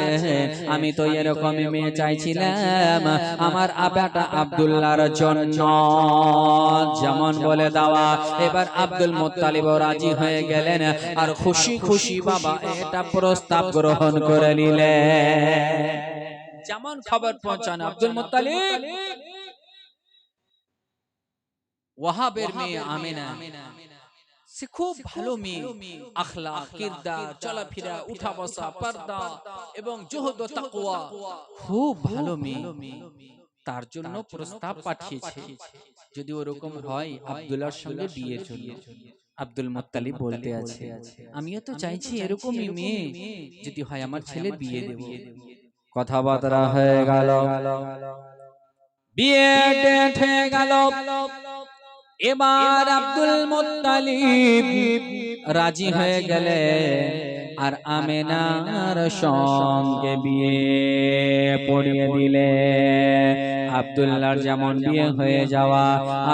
আমি তো এরকমই মেয়ে চাইছিলাম আমার বেটা আব্দুল্লাহর জন্য, যেমন বলে দেওয়া। এবার আব্দুল মুত্তালিব রাজি হয়ে গেলেন আর খুশি খুশি বাবা এটা প্রস্তাব গ্রহণ করে নিলেন। যেমন খবর পৌঁছানো আব্দুল মুত্তালিব ওয়াহাবের মেয়ে আমিনা, সে খুব ভালো মেয়ে, আখলাক, কিরদার, চলাফেরা, উঠা বসা, পর্দা এবং জুহদ ও তাকওয়া, খুব ভালো মেয়ে। তার জন্য প্রস্তাব পাঠিয়েছে যদি ওরকম হয় আব্দুল্লাহর সঙ্গে বিয়ের জন্য। আব্দুল মুত্তালিব বলতে আছে, আমিও তো চাইছি এরকমই মেয়ে, যদি হয় আমার ছেলের বিয়ে দেব। কথাবার্তা হয়ে গেল, বিয়ে ডেট হয়ে গেল। এবার আব্দুল মুত্তালিব রাজি হয়ে গেলে আর আমিনার সঙ্গে বিয়ে পড়িয়ে দিলে। আব্দুল্লাহর যেমন বিয়ে হয়ে যাওয়া,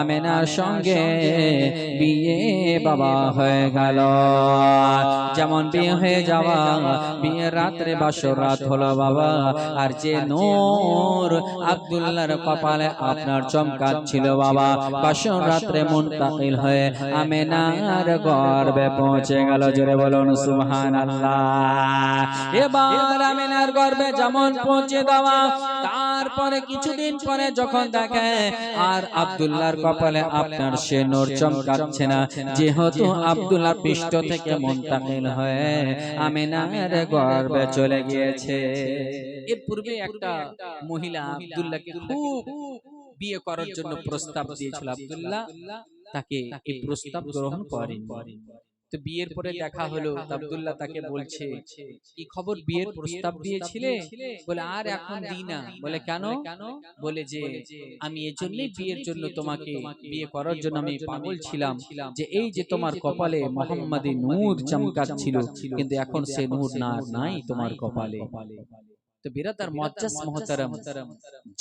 আমিনার সঙ্গে বিয়ে বাবা হয়ে গেল। যেমন বিয়ে হয়ে যাওয়া, বিয়ের রাত্রে বাসর রাত হলো বাবা। আর যে নূর আব্দুল্লাহর কপালে আপনার চমকাচ্ছিল বাবা, বাসর রাত্রে মুনতাকিল হয়ে আমিনার গর্ভে পৌঁছে গেল। জোরে বলুন সুবহানাল্লাহ। এবার আমিনার গর্ভে যেমন পৌঁছে দেওয়া, তারপরে কিছুদিন পরে যখন দেখে আর আব্দুল্লাহর কপালে আপনার সে নূর চমকাচ্ছে না, যেহেতু আব্দুল্লাহ পৃষ্ঠ থেকে মুনতাকিল হয়ে আমিনার গর্ভে চলে গিয়েছে। এর পূর্বে একটা মহিলা আব্দুল্লাহকে খুব বিয়ে করার জন্য প্রস্তাব দিয়েছিল, আব্দুল্লাহ তাকে এই প্রস্তাব গ্রহণ করেনি। তো বিয়ের পরে দেখা হলো, আব্দুল্লাহ তাকে বলছে, কি খবর, বিয়ের প্রস্তাব দিয়েছিলে? বলে আর এখন দিই না। বলে কেন? বলে যে আমি এজন্যই বিয়ের জন্য তোমাকে বিয়ে করার জন্য আমি পাগল ছিলাম, যে এই যে তোমার কপালে মুহাম্মাদি নূর চমকাচ্ছিল, কিন্তু এখন সে নূর নাই তোমার কপালে। তো বিরাদার মুআজ্জাজ মুহতারাম,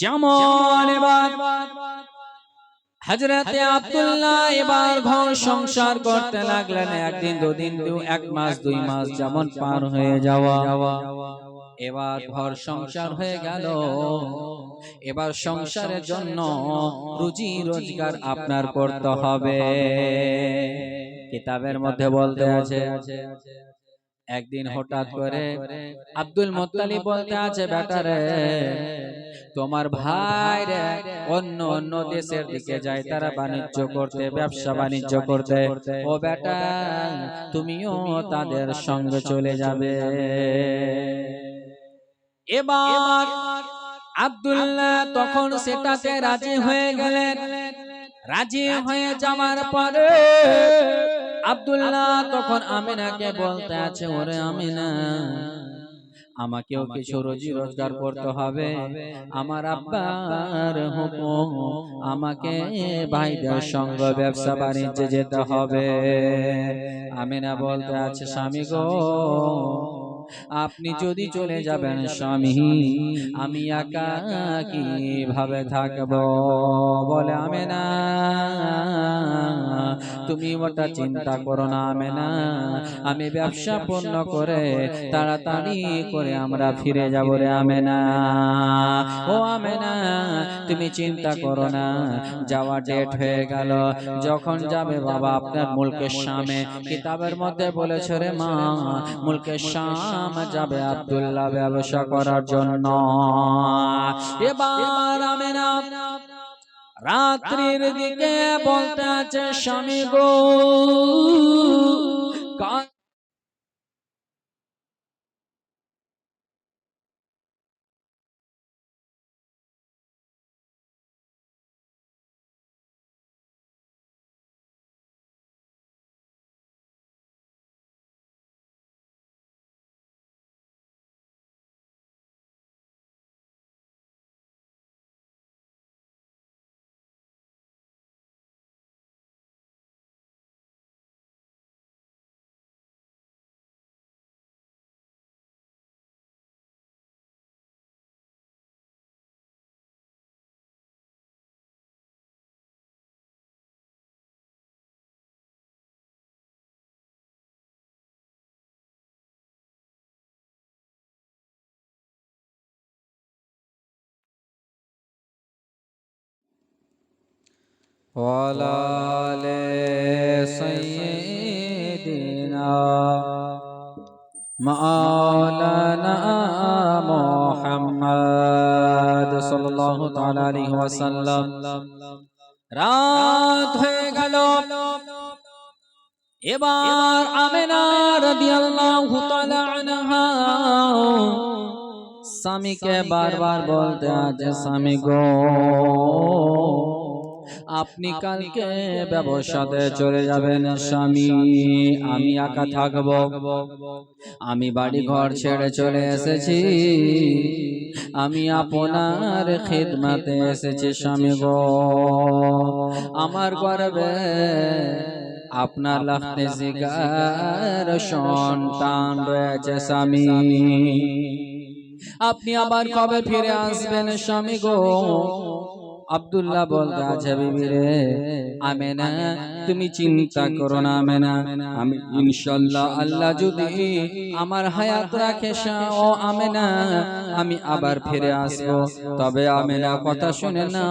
যেমন এবার হযরতে আব্দুল্লাহ এবার ঘর সংসার করতে লাগলেন। একদিন দুদিন, এক মাস দুই মাস যেমন পার হয়ে যাওয়া, এবার ঘর সংসার হয়ে গেল। এবার সংসারের জন্য রুজি রোজগার আপনার করতে হবে। কিতাবের মধ্যে বলতে আছে, একদিন হঠাৎ করে আব্দুল মুত্তালিব বলতে আছে, বেটারে তোমার ভাই রে অন্য অন্য দেশের দিকে যায়, তারা বাণিজ্য করতে, ব্যবসা বাণিজ্য করতে, ও বেটা তুমিও তাদের সঙ্গে চলে যাবে। এবার আব্দুল্লাহ তখন সেটাতে রাজি হয়ে গেলেন। রাজি হয়ে যাওয়ার পরে আব্দুল্লাহ তখন আমিনাকে বলতে আছে, ওরে আমিনা আমাকেও কিছু রুজি রোজগার করতে হবে। আমার আব্বার হুকুম, আমাকে ভাইদের সঙ্গে ব্যবসা বাণিজ্যে যেতে হবে। আমিনা বলতে আছে, স্বামী গো, আপনি যদি চলে যাবেন স্বামী, আমি একা কিভাবে থাকবো? বলে আমিনা, তুমি ওটা চিন্তা করো না আমিনা, আমি ব্যবসা পূর্ণ করে তাড়াতাড়ি করে আমরা ফিরে যাব রে আমিনা। ও আমিনা, তুমি চিন্তা করো না, যাওয়া ডেট হয়ে গেল, যখন যাবে বাবা আপনার মুলকের শামে, কিতাবের মধ্যে বলেছে রে মা, মুলকের শাম যাবে আব্দুল্লাহ ব্যবসা করার জন্য। এবার আমিনা রাত্রির দিকে বলতে আছে, স্বামী গো, ওয়ালা আলে সাইয়্যিদিনা মাওলানা মুহাম্মদ সাল্লাল্লাহু তাআলা আলাইহি ওয়াসাল্লাম। রাত হয়ে গেল। এবার আমিনা রাদিয়াল্লাহু তাআলা আনহা স্বামীকে বারবার বলতে আছে, স্বামী গো, আপনি কালকে ব্যবসাতে চলে যাবেন স্বামী, আমি একা থাকব, আমি বাড়ি ঘর ছেড়ে চলে এসেছি, আমি আপনার খিদমতে এসেছি স্বামী গো, আমার গর্বে আপনার লাখতে জিগার সন্তান রয়েছে স্বামী, আপনি আবার কবে ফিরে আসবেন স্বামী গো? আব্দুল্লাহ বলতে আছে, বিবি রে আমিনা, তুমি চিন্তা করো না আমিনা, আমি ইনশাআল্লাহ আল্লাহ যদি আমার হায়াত রাখে ও আমিনা, আমি আবার ফিরে আসব। তবে আমিনা কথা শুনে না,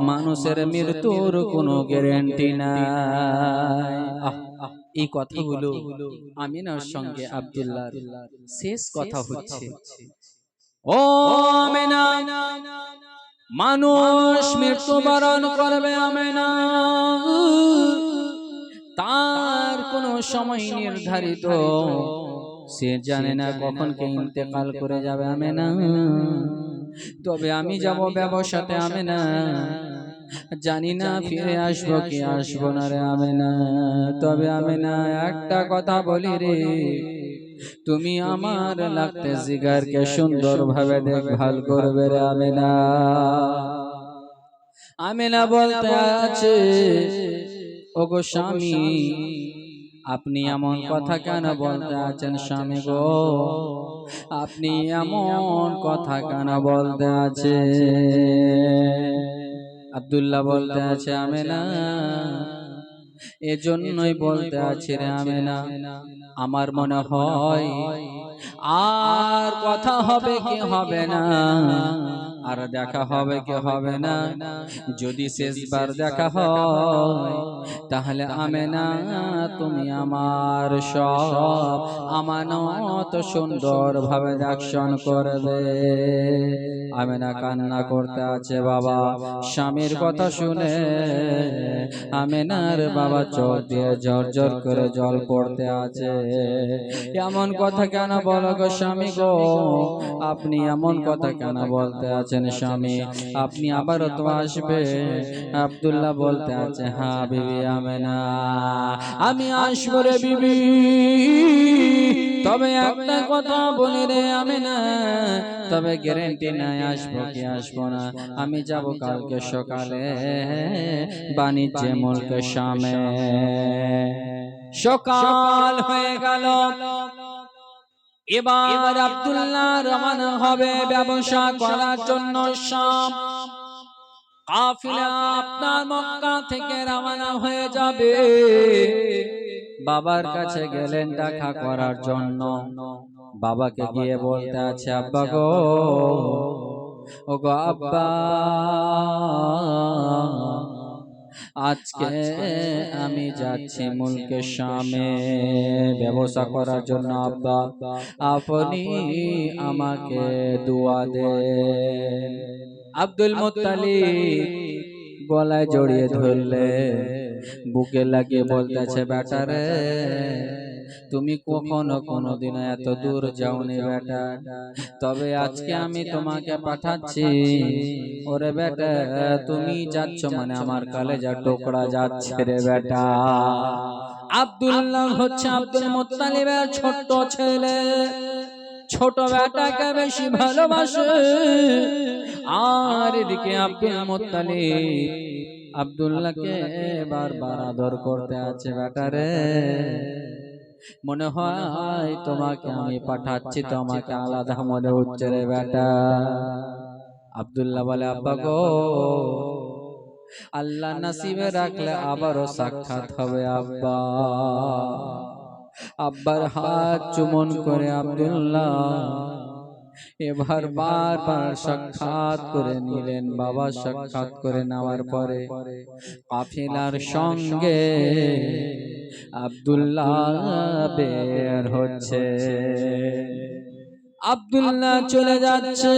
মানুষের মৃত্যুর কোনো গ্যারান্টি নাই। এই কথাগুলো আমিনার সঙ্গে আব্দুল্লাহর শেষ কথা হচ্ছে। ও আমিনা, মানুষ মৃত্যুবরণ করবে আমিনা, তার কোনো সময় নির্ধারিত, সে জানে না কখন কে ইন্তেকাল করে যাবে আমিনা। তবে আমি যাব ব্যবসাতে আমিনা, জানি না ফিরে আসবো কি আসবো না রে আমিনা। তবে আমিনা একটা কথা বলি রে, তুমি আমার লাগতে জিগারকে সুন্দর ভাবে দেখভাল করবে রে আমিনা। আমিনা বলতে আছে, ওগো স্বামী, আপনি এমন কথা কেন বলতে আছেন স্বামী গো? আপনি এমন কথা কেন বলতে আছে? আব্দুল্লাহ বলতে আছে, আমিনা, এজন্যই বলতে আছি রে আমিনা, আমার মনে হয় আর কথা হবে কি হবে না, আর দেখা হবে কি হবে না, যদি শেষবার দেখা হয় তাহলে আমিনা তুমি আমার সব আমানত সুন্দর ভাবে রক্ষণ করবে। আমিনা কান্না করতে আছে বাবা। স্বামীর কথা শুনে আমিনার বাবা চোখ দিয়ে ঝরঝর করে জল পড়তে আছে। এমন কথা কেন বলো গো স্বামী গো? আপনি এমন কথা কেন বলতে আছেন আছেন স্বামী, আপনি আবারও তো আসবে। আব্দুল্লাহ বলতে আছে, হ্যাঁ বিবি আমেনা, আমি আসবো রে বিবি, তবে একটা কথা বলি রে আমেনা, তবে গ্যারান্টি নাই আসবো কি আসবো না। আমি যাব কালকে সকালে বাণিজ্যে মুলকে শামে। সকাল হয়ে গেল, এবার আব্দুল্লাহ রওনা হবে ব্যবসা করার জন্য শাম। কাফিলা আপনার মক্কা থেকে রওনা হয়ে যাবে। বাবার কাছে গেলেন দেখা করার জন্য। বাবাকে গিয়ে বলতে আছে, আব্বা গো, ও গো আব্বা, আজকে আমি যাচ্ছি মুলকে শামে ব্যবসা করার জন্য। আব্বা, আপনি আমাকে দোয়া দেন। আব্দুল মুত্তালিব গলায় জড়িয়ে ধরলে, বুকে লাগিয়ে বলতেছে, বেটা রে, তুমি কখনো কোনোদিন এত দূর যাওনি বেটা, তবে আজকে আমি তোমাকে পাঠাচ্ছি। ওরে বেটা, তুমি যাচ্ছ মানে আমার কলেজা টুকরা যাচ্ছে রে বেটা। আব্দুল্লাহ হচ্ছে আব্দুল মুত্তালিবের ছোট ছেলে, ছোট বেটাকে বেশি ভালোবাসে। আর এদিকে আব্দুল মুত্তালিব আব্দুল্লাহকে বারবার আদর করতে আছে, বেটা রে, মনে হয় তোমাকে আমি পাঠাচ্ছি, তোমাকে আলাদা মনে হচ্ছে রে বেটা। আব্দুল্লাহ বলে, আব্বা গো, আল্লাহ নসিবে রাখলে আবারও সাক্ষাৎ হবে আব্বা। আব্বার হাত চুমন করে আব্দুল্লাহ এবার বারবার সাক্ষাৎ করে নিলেন। বাবা সাক্ষাৎ করে নেওয়ার পরে কাফিলার সঙ্গে আব্দুল্লাহ বের হচ্ছে। আব্দুল্লাহ চলে যাচ্ছে,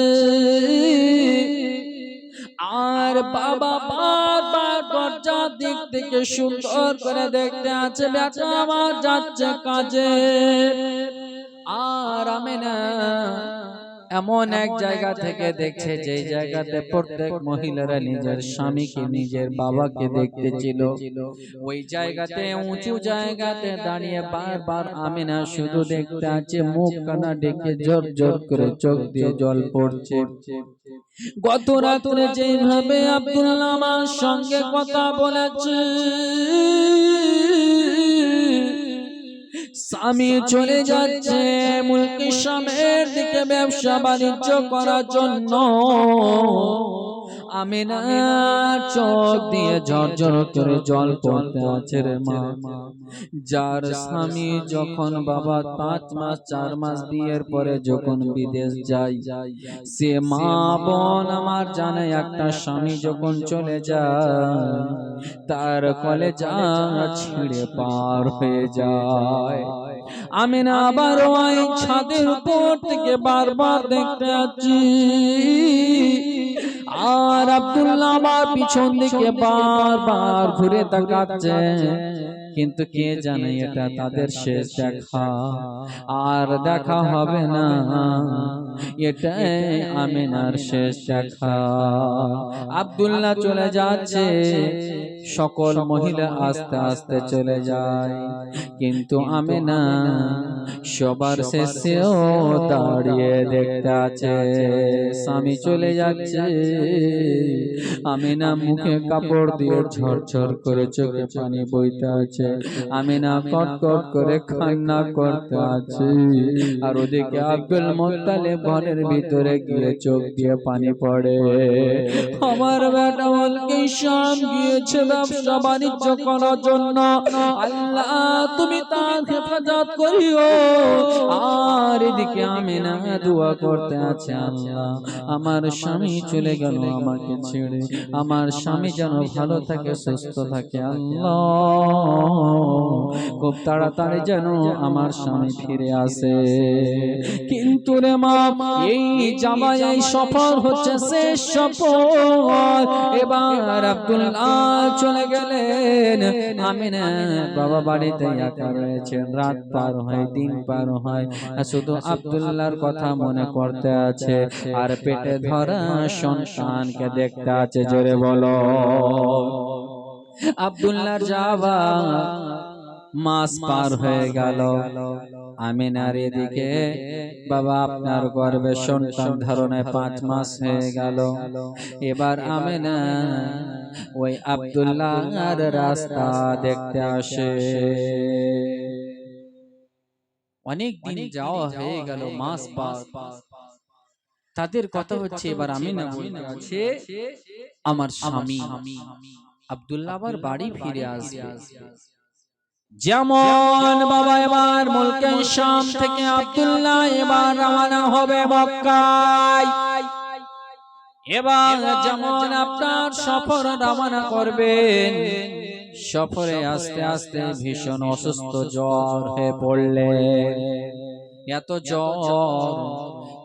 আর বাবা বারবার দরজার দিক থেকে সুন্দর করে দেখতে আছে, বেটা আমার যাচ্ছে কাজে। আর আমেনা এমন এক জায়গা থেকে দেখছে যে জায়গাতে প্রত্যেক মহিলারা নিজের স্বামীকে, নিজের বাবাকে দেখতেছিল। ওই জায়গাতে, উঁচু জায়গাতে দাঁড়িয়ে বারবার আমেনা শুধু দেখতে আছে, মুখ কানা ডেকে জোর জোর করে চোখ দিয়ে জল পড়ছে। গত রাত্রে যেভাবে আব্দুল্লাহ আমার সঙ্গে কথা বলেছে, স্বামী চলে যাচ্ছে মুলকে শামের দিকে ব্যবসা বাণিজ্য করার জন্য, আমিনা চোখ দিয়ে ঝরঝর করে জল পড়তে আছে রে মা। যার স্বামী যখন বাবা 5 মাস 4 মাস বিয়ের পরে যখন বিদেশ যায়, সে মা বোন আমার জানে, একটা স্বামী যখন চলে যায় তার কলেজা ছিঁড়ে পার হয়ে যায়। আমিনা আবার ওই ছাদের উপর থেকে বারবার দেখতে আছি, আর আব্দুল্লাহ আমার পিছন দিকে বারবার ঘুরে তাকাচ্ছে, কিন্তু কে জানে এটা তাদের শেষ দেখা, আর দেখা হবে না, এটাই আমিনার শেষ দেখা। আব্দুল্লাহ চলে যাচ্ছে, সকল মহিলা আস্তে আস্তে চলে যায়, কিন্তু আমিনা সবার শেষেও দাঁড়িয়ে দেখতে আছে। স্বামী চলে যাচ্ছে, আমিনা মুখে কাপড় দিয়ে ঝরঝর করে চোখে পানি বইতে আছে, আমিনা কটকট করে কান্না করতে আছে। আর ওদিকে আব্দুল মুত্তালিব ঘরের ভিতরে গিয়ে চোখ দিয়ে পানি পড়ে। আমার বেটা মুলকে শাম গিয়েছে ব্যবসা বাণিজ্য করার জন্য, আল্লাহ তুমি তার হেফাজত করিও। আর এদিকে আমিনা দোয়া করতে আছে, আল্লাহ আমার স্বামী চলে গেল আমাকে ছেড়ে, আমার স্বামী যেন ভালো থাকে, সুস্থ থাকে, আল্লাহ খুব তাড়াতাড়ি যেন আমার স্বামী ফিরে আসে। কিন্তু রে মা, এই জামাই এই সফর হচ্ছে শেষ সফর। এবার আব্দুল্লাহ চলে গেলেন, আমিনা বাবা বাড়িতে একা রয়েছেন। রাত পার হয়, দিন পার হয়, শুধু আব্দুল্লাহর কথা মনে করতে আছে আর পেটে ধরা সন্তানকে দেখতে আছে। জোরে বলো। আব্দুল্লাহর যাওয়া মাস পার হয়ে গেল। আমিনার এদিকে বাবা আপনার গর্ভে সন্তান ধারণে 5 মাস হয়ে গেল। এবার আমিনা ওই আব্দুল্লাহর রাস্তা দেখতে আসে। অনেক দিন যাওয়া হয়ে গেল, মাস পার। তাদের কথা হচ্ছে এবার আমিনা বলতে আছে আমার স্বামী আব্দুল্লাহ আবার বাড়ি ফিরে আসবে। যেমন বাবা এবার মুলকে শাম থেকে আব্দুল্লাহ এবার রওনা হবে মক্কায়। এবার যেমন আপনার সফর রওনা করবেন, সফরে আস্তে আস্তে ভীষণ অসুস্থ, জ্বর হয়ে পড়লেন। এত জ্বর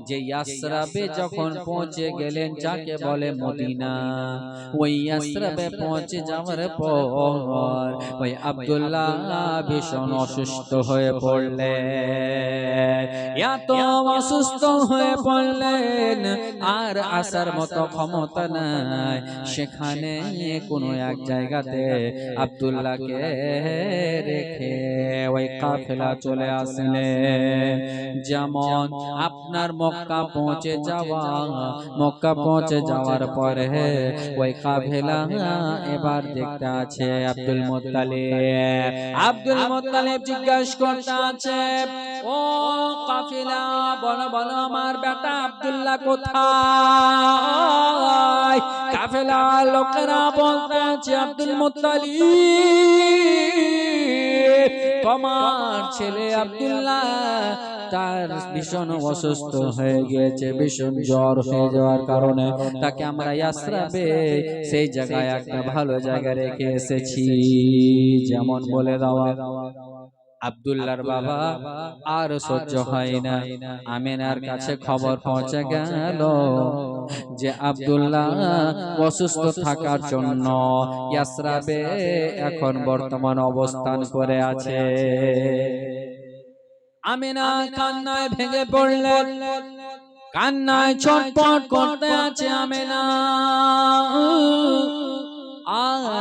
যে ইয়াসরাবে যখন পৌঁছে গেলেন, যাকে বলে মদিনা, ওই ইয়াসরাবে পৌঁছে যাওয়ার পর ওই আব্দুল্লাহ ভীষণ অসুস্থ হয়ে পড়লেন। এত অসুস্থ হয়ে পড়লেন আর আসার মতো ক্ষমতা নাই। সেখানে কোনো এক জায়গাতে আব্দুল্লাহকে রেখে ওই কাফেলা চলে আসলেন। যেমন আপনার মক্কা পৌঁছে যাওয়ার পরে ওই কাফেলা এবার দেখতে আছে আব্দুল মুত্তালিব জিজ্ঞাসা করতে আছে, ও কাফেলা, বলো বলো আমার বেটা আব্দুল্লাহ কোথায়? কাফেলা লোকেরা বলতে আছে, আব্দুল মুত্তালিব, তোমার ছেলে আব্দুল্লাহ তার ভীষণ অসুস্থ হয়ে গিয়েছে। ভীষণ জ্বর হয়ে যাওয়ার কারণে তাকে আমরা ইয়াসরাবে সেই জায়গায় একটা ভালো জায়গায় রেখে এসেছি। যেমন বলে দেওয়া। আব্দুল্লাহর বাবা আর সহ্য হয় না। আমিনার কাছে খবর পৌঁছে গেল যে আব্দুল্লাহ অসুস্থ থাকার জন্য ইয়াসরাবে এখন বর্তমান অবস্থান করে আছে। আমিনা কান্নায় ভেঙে পড়লেন, কান্নায় ছটফট করতে আছে আমিনা।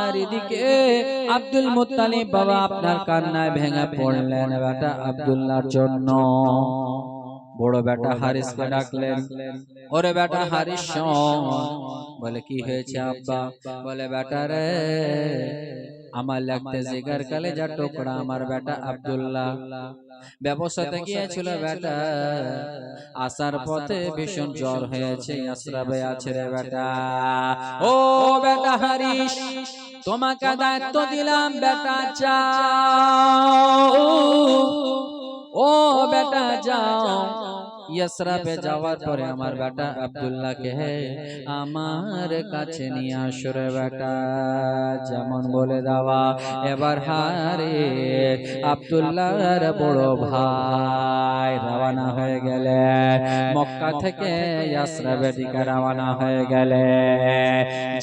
আর এদিকে আব্দুল মুত্তালিব বাবা আপনার কান্নায় ভেঙে পড়লেন বেটা আব্দুল্লাহর জন্য। বড় বেটা হারিসকে ডাকলেন, ওরে বেটা হারিস শোন। বলে কি হয়েছে আব্বা? বলে বেটা রে, আমার লাগতে জিগার কলেজা টুকরা আমার বেটা আব্দুল্লাহ ব্যবসাতে গিয়েছিল বেটা, আসার পথে ভীষণ জ্বর হয়েছে, ইয়াসরাবে আছে রে বেটা। ও বেটা হারিস, তোমাকে দায়িত্ব দিলাম বেটা, যাও। ও বেটা যাও, ইয়াসরাবে যাওয়ার পরে আমার বেটা আব্দুল্লাহকে আমার কাছে নিয়ে আসো রে বেটা। যেমন বলে দেওয়া। এবার হারে আব্দুল্লাহর বড় ভাই রওনা হয়ে গেলে মক্কা থেকে ইয়াসরাবের দিকে রওনা হয়ে গেলে।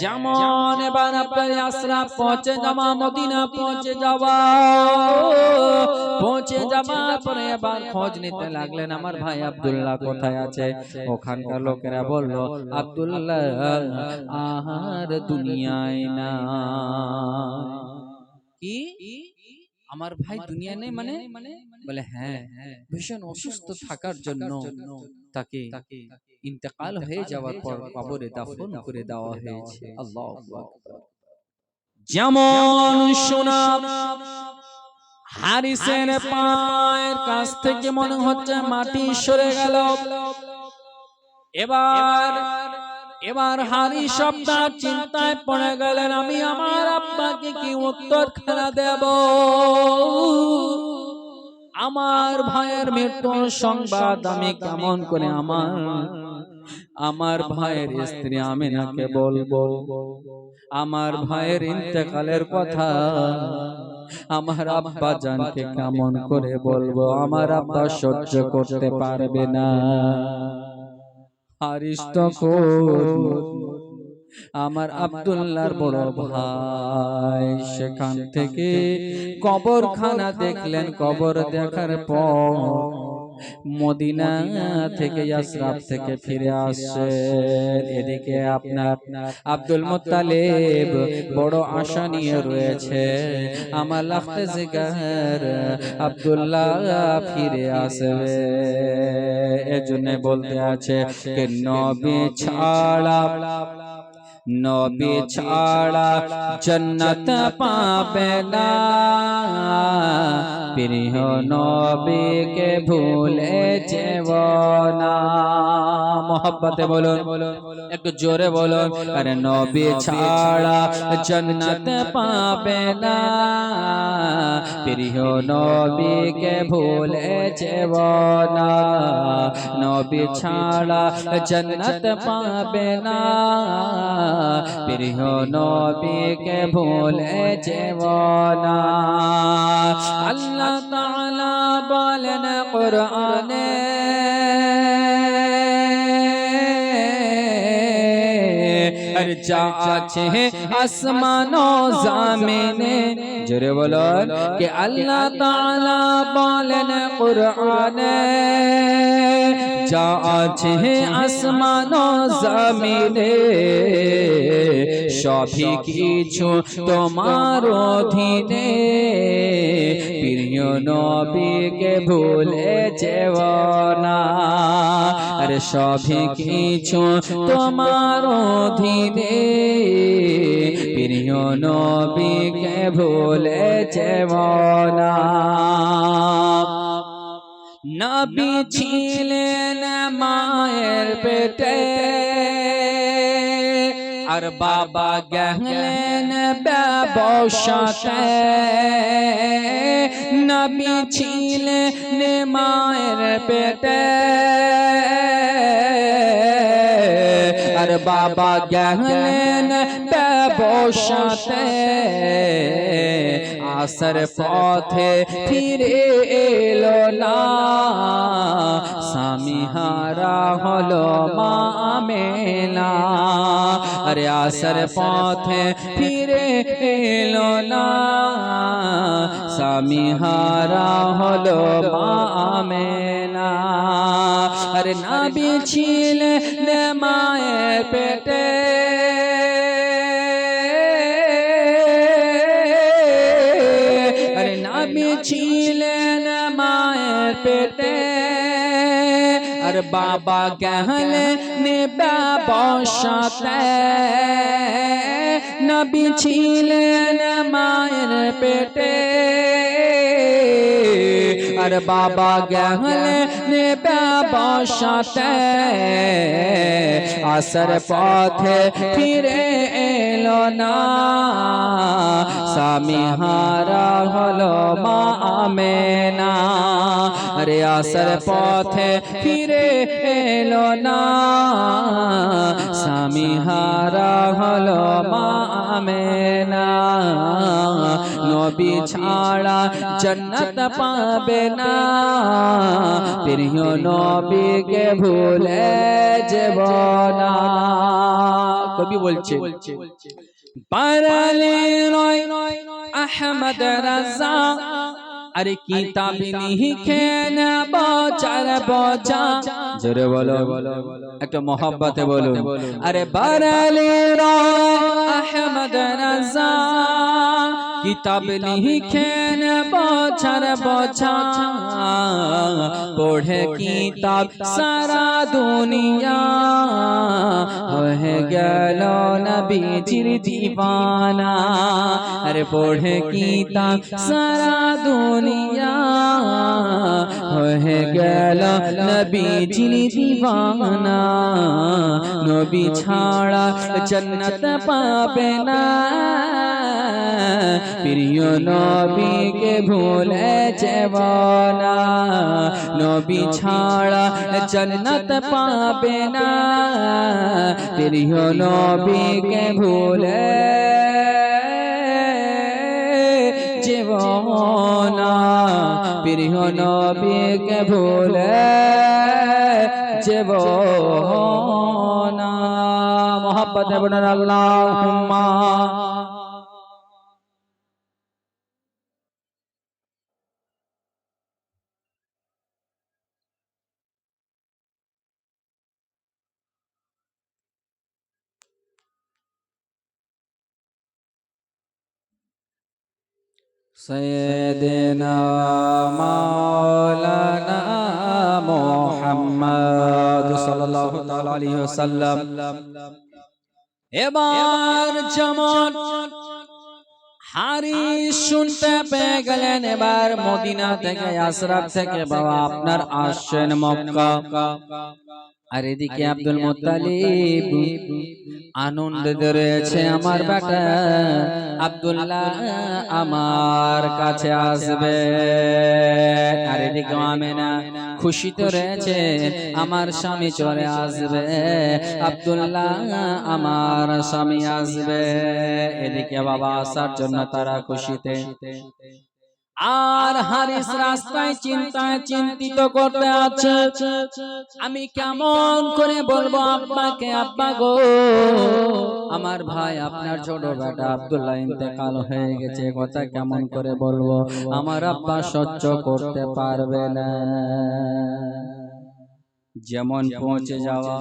যেমন এবার আপনার ইয়াসরাব পৌঁছে যাওয়া, মদিনা পৌঁছে যাওয়া পরে এবার খোঁজ নিতে লাগলেন আমার ভাই আব্দুল্লাহ কোথায় আছে। ওখানকার লোকেরা বলল আব্দুল্লাহ আর দুনিয়ায় না। কি আমার ভাই দুনিয়া নেই? মানে বলে হ্যাঁ, ভীষণ অসুস্থ থাকার জন্য তাকে ইন্তেকাল হয়ে যাওয়ার পর কবরে দাফন করে দেওয়া হয়েছে। আল্লাহু আকবার। যেমন শোনা হারিসের পায়ের কাছ থেকে মনে হচ্ছে মাটি সরে গেল। এবার হারিস আপনার চিন্তায় পড়ে গেলেন, আমি আমার আব্বাকে কি উত্তর খানা দেব? আমার ভাইয়ের মৃত্যুর সংবাদ আমি কেমন করে আমার ভাইয়ের স্ত্রী আমিনাকে বলবো আমার ভাইয়ের ইন্তেকালের কথা আমার আব্বা জানকে কেমন করে বলবো আমার আব্বা সহ্য করতে পারবে না। হারিস তখন আমার আব্দুল্লাহর বড় ভাই সেখান থেকে কবরখানা দেখলেন। কবর দেখার পর মদিনা থেকে ইয়াসরাব থেকে ফিরে আসছে। এদিকে আপনার আব্দুল মুত্তালিব বড় আশা নিয়ে রয়েছে আমার লাখতে জিগার আব্দুল্লাহ ফিরে আসবে। এজন্য বলতে আছে যে নবী ছাড়া জন্নত পাবে না, প্রিয় নবীকে ভুলে যেও না। মোহব্বতে বলুন, একটু জোরে বলুন, আরে নবী ছাড়া জন্নত পাবে না, প্রিয় নবীকে ভুলে যেও না। নবী ছাড়া জন্নত পাবে না, প্রিয় নবীকে ভুলে যেও না। আল্লাহ তাআলা বলেন কোরআনে, যা আছে আসমান ও জমিনে, জোরে বলুন कि আল্লাহ তাআলা বলেন কোরআনে, যা আছে আসমান ও জমিনে সবই কিছু তোমার অধীনে, প্রিয় নবীকে ভুলে যেও না। আরে সবই কিছু তোমার অধীনে, প্রিয় নবীকে ভুলে যেও না। নবী ছিলেন মায়ের পেটে আর বাবা গেলেন ব্যবসাতে। নবী ছিলেন মায়ের পেটে আর বাবা গেলেন ব্যবসাতে। আসার পথে ফিরে এলো না, স্বামী হারা হলো মা আমেনা। আরে আসার পথে ফিরে এলো না, স্বামী হারা হলো মা আমেনা। আরে নবী ছিলেন মায়ের পেটে নবী ছিলেন মায়ের পেটে আর বাবা গেলেন ব্যবসাতে। নবী ছিলেন মায়ের পেটে আর বাবা গেলেন ব্যবসাতে। আসার পথে ফিরে এলো না, স্বামী হারা হলো মা আমেনা। আরে আসার পথে ফিরে এলো না, স্বামী হারা হলো মা আমেনা। নবী ছাড়া জান্নাত পাবে না, প্রিয় নবীকে ভুলে যেও না। কবি বলছে পারালে রয় আহমদ রাজা, আরে কিতাব লিখে না বচার বোঝা। জোরে বলো, একটা মোহব্বতে বলো, আরে বারালে রয় আহমদ রাজা, কিতাব লিখে না বচার বোঝা। পড়ে কিতাব সারা দুনিয়া হয়ে গেল নবীজির দিওয়ানা। আরে পড়ে কিতাব সারা দুনিয়া হয়ে গেল নবীজির দিওয়ানা। নবী ছাড়া জান্নাত পাবে না, প্রিয় নবীকে ভুলে যাব না, নবী ছাড়া জান্নাত পাবে না, প্রিয় নবীকে ভুলে যাব না, প্রিয় নবীকে ভুলে যাব না। মোহাম্মদ বলেন আল্লাহুম্মা। سيدنا مولانا محمد صلى الله تعالى عليه وسلم এবার যেমন হারিস শুনতে পেয়ে গেলেন, এবার মদিনা থেকে আশরাফ থেকে বাবা আপনার আসছেন মক্কা। আর এদিকে আব্দুল মুত্তালিব আনন্দে রয়েছে, আমার বেটা আব্দুল্লাহ আমার কাছে আসবে। আর এদিকে আমেনা খুশিতে রয়েছে, আমার স্বামী চলে আসবে, আব্দুল্লাহ আমার স্বামী আসবে। এদিকে বাবা আসার জন্য তারা খুশিতে, আর হারিস রাস্তায় চিন্তায় চিন্তিত করতে আছে, আমি কেমন করে বলবো আব্বাকে, আব্বা গো আমার ভাই আপনার ছোট বেটা আব্দুল্লাহ ইন্তেকাল হয়ে গেছে, কথা কেমন করে বলবো, আমার আব্বা সহ্য করতে পারবে না। যেমন পৌঁছে যাওয়া,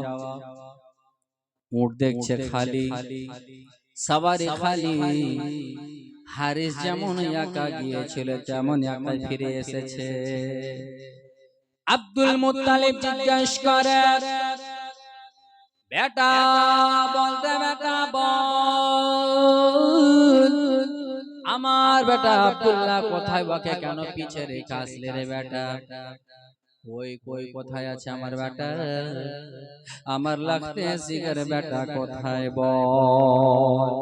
উট দেখছে খালি, সবারই খালি। হারিস যেমন একা গিয়েছিল তেমন একা ফিরে এসেছে। আব্দুল মুত্তালিব জিজ্ঞেস করে, বেটা বলতে বেটা বল, আমার বেটা আব্দুল্লাহ কোথায়, বাকে কেন পিছে রেখে আসলে রে বেটা? কই কই কোথায় আছে আমার বেটা, আমার লাগতে জিগর বেটা কোথায় বল।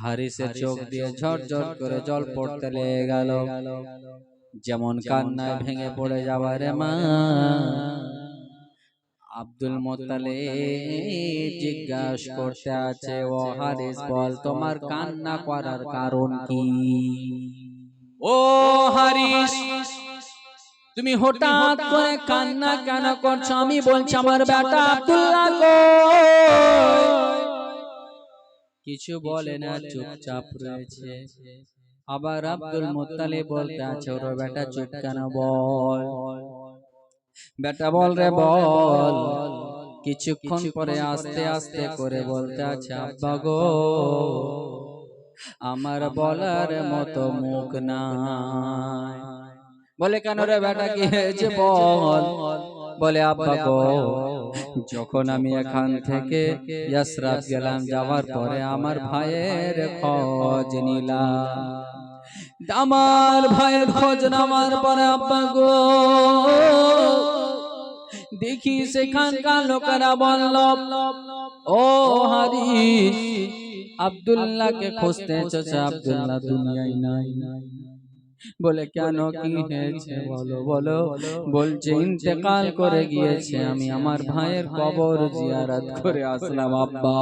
হারিসের চোখ দিয়ে ঝরঝর করে জল পড়তে লেগে গেল, যেমন কান্নায় ভেঙে পড়ে যাবার মা। আব্দুল মুত্তালিব জিজ্ঞাসা করতে আছে, ও হারিস বল তোমার কান্না করার কারণ কি? ও হারিস তুমি হঠাৎ করে কান্না কেন করছো? আমি বলছি আমার বেটা আব্দুল্লাহ কই? কিছু বলে না, চুপচাপ রয়েছে। আবার আব্দুল মুত্তালিব বলতে আছে, ওর বেটা চুপ কেন বল, বেটা বল রে বল। কিছুক্ষণ পরে আস্তে আস্তে করে বলতে আছে, আব্বা গো আমার বলার মতো মুখ নাই। বলে কেন রে বেটা কি হয়েছে বল। বলে আব্বা গো যখন আমি এখান থেকে ইয়াসরাব গেলাম, যাওয়ার পরে আমার ভাইয়ের খোঁজ নিলাম, আমার ভাইয়ের খোঁজ নেওয়ার পরে আব্বা গো দেখি সেখানকার লোকেরা বলল, ও হারিস আব্দুল্লাহকে খুঁজতে এসেছে, আব্দুল্লাহ দুনিয়ায় নাই। বলে কেন কি হয়েছে বলো বলো। বলছে ইন্তেকাল করে গিয়েছে, আমি আমার ভাইয়ের কবর জিয়ারত করে আসলাম আব্বা।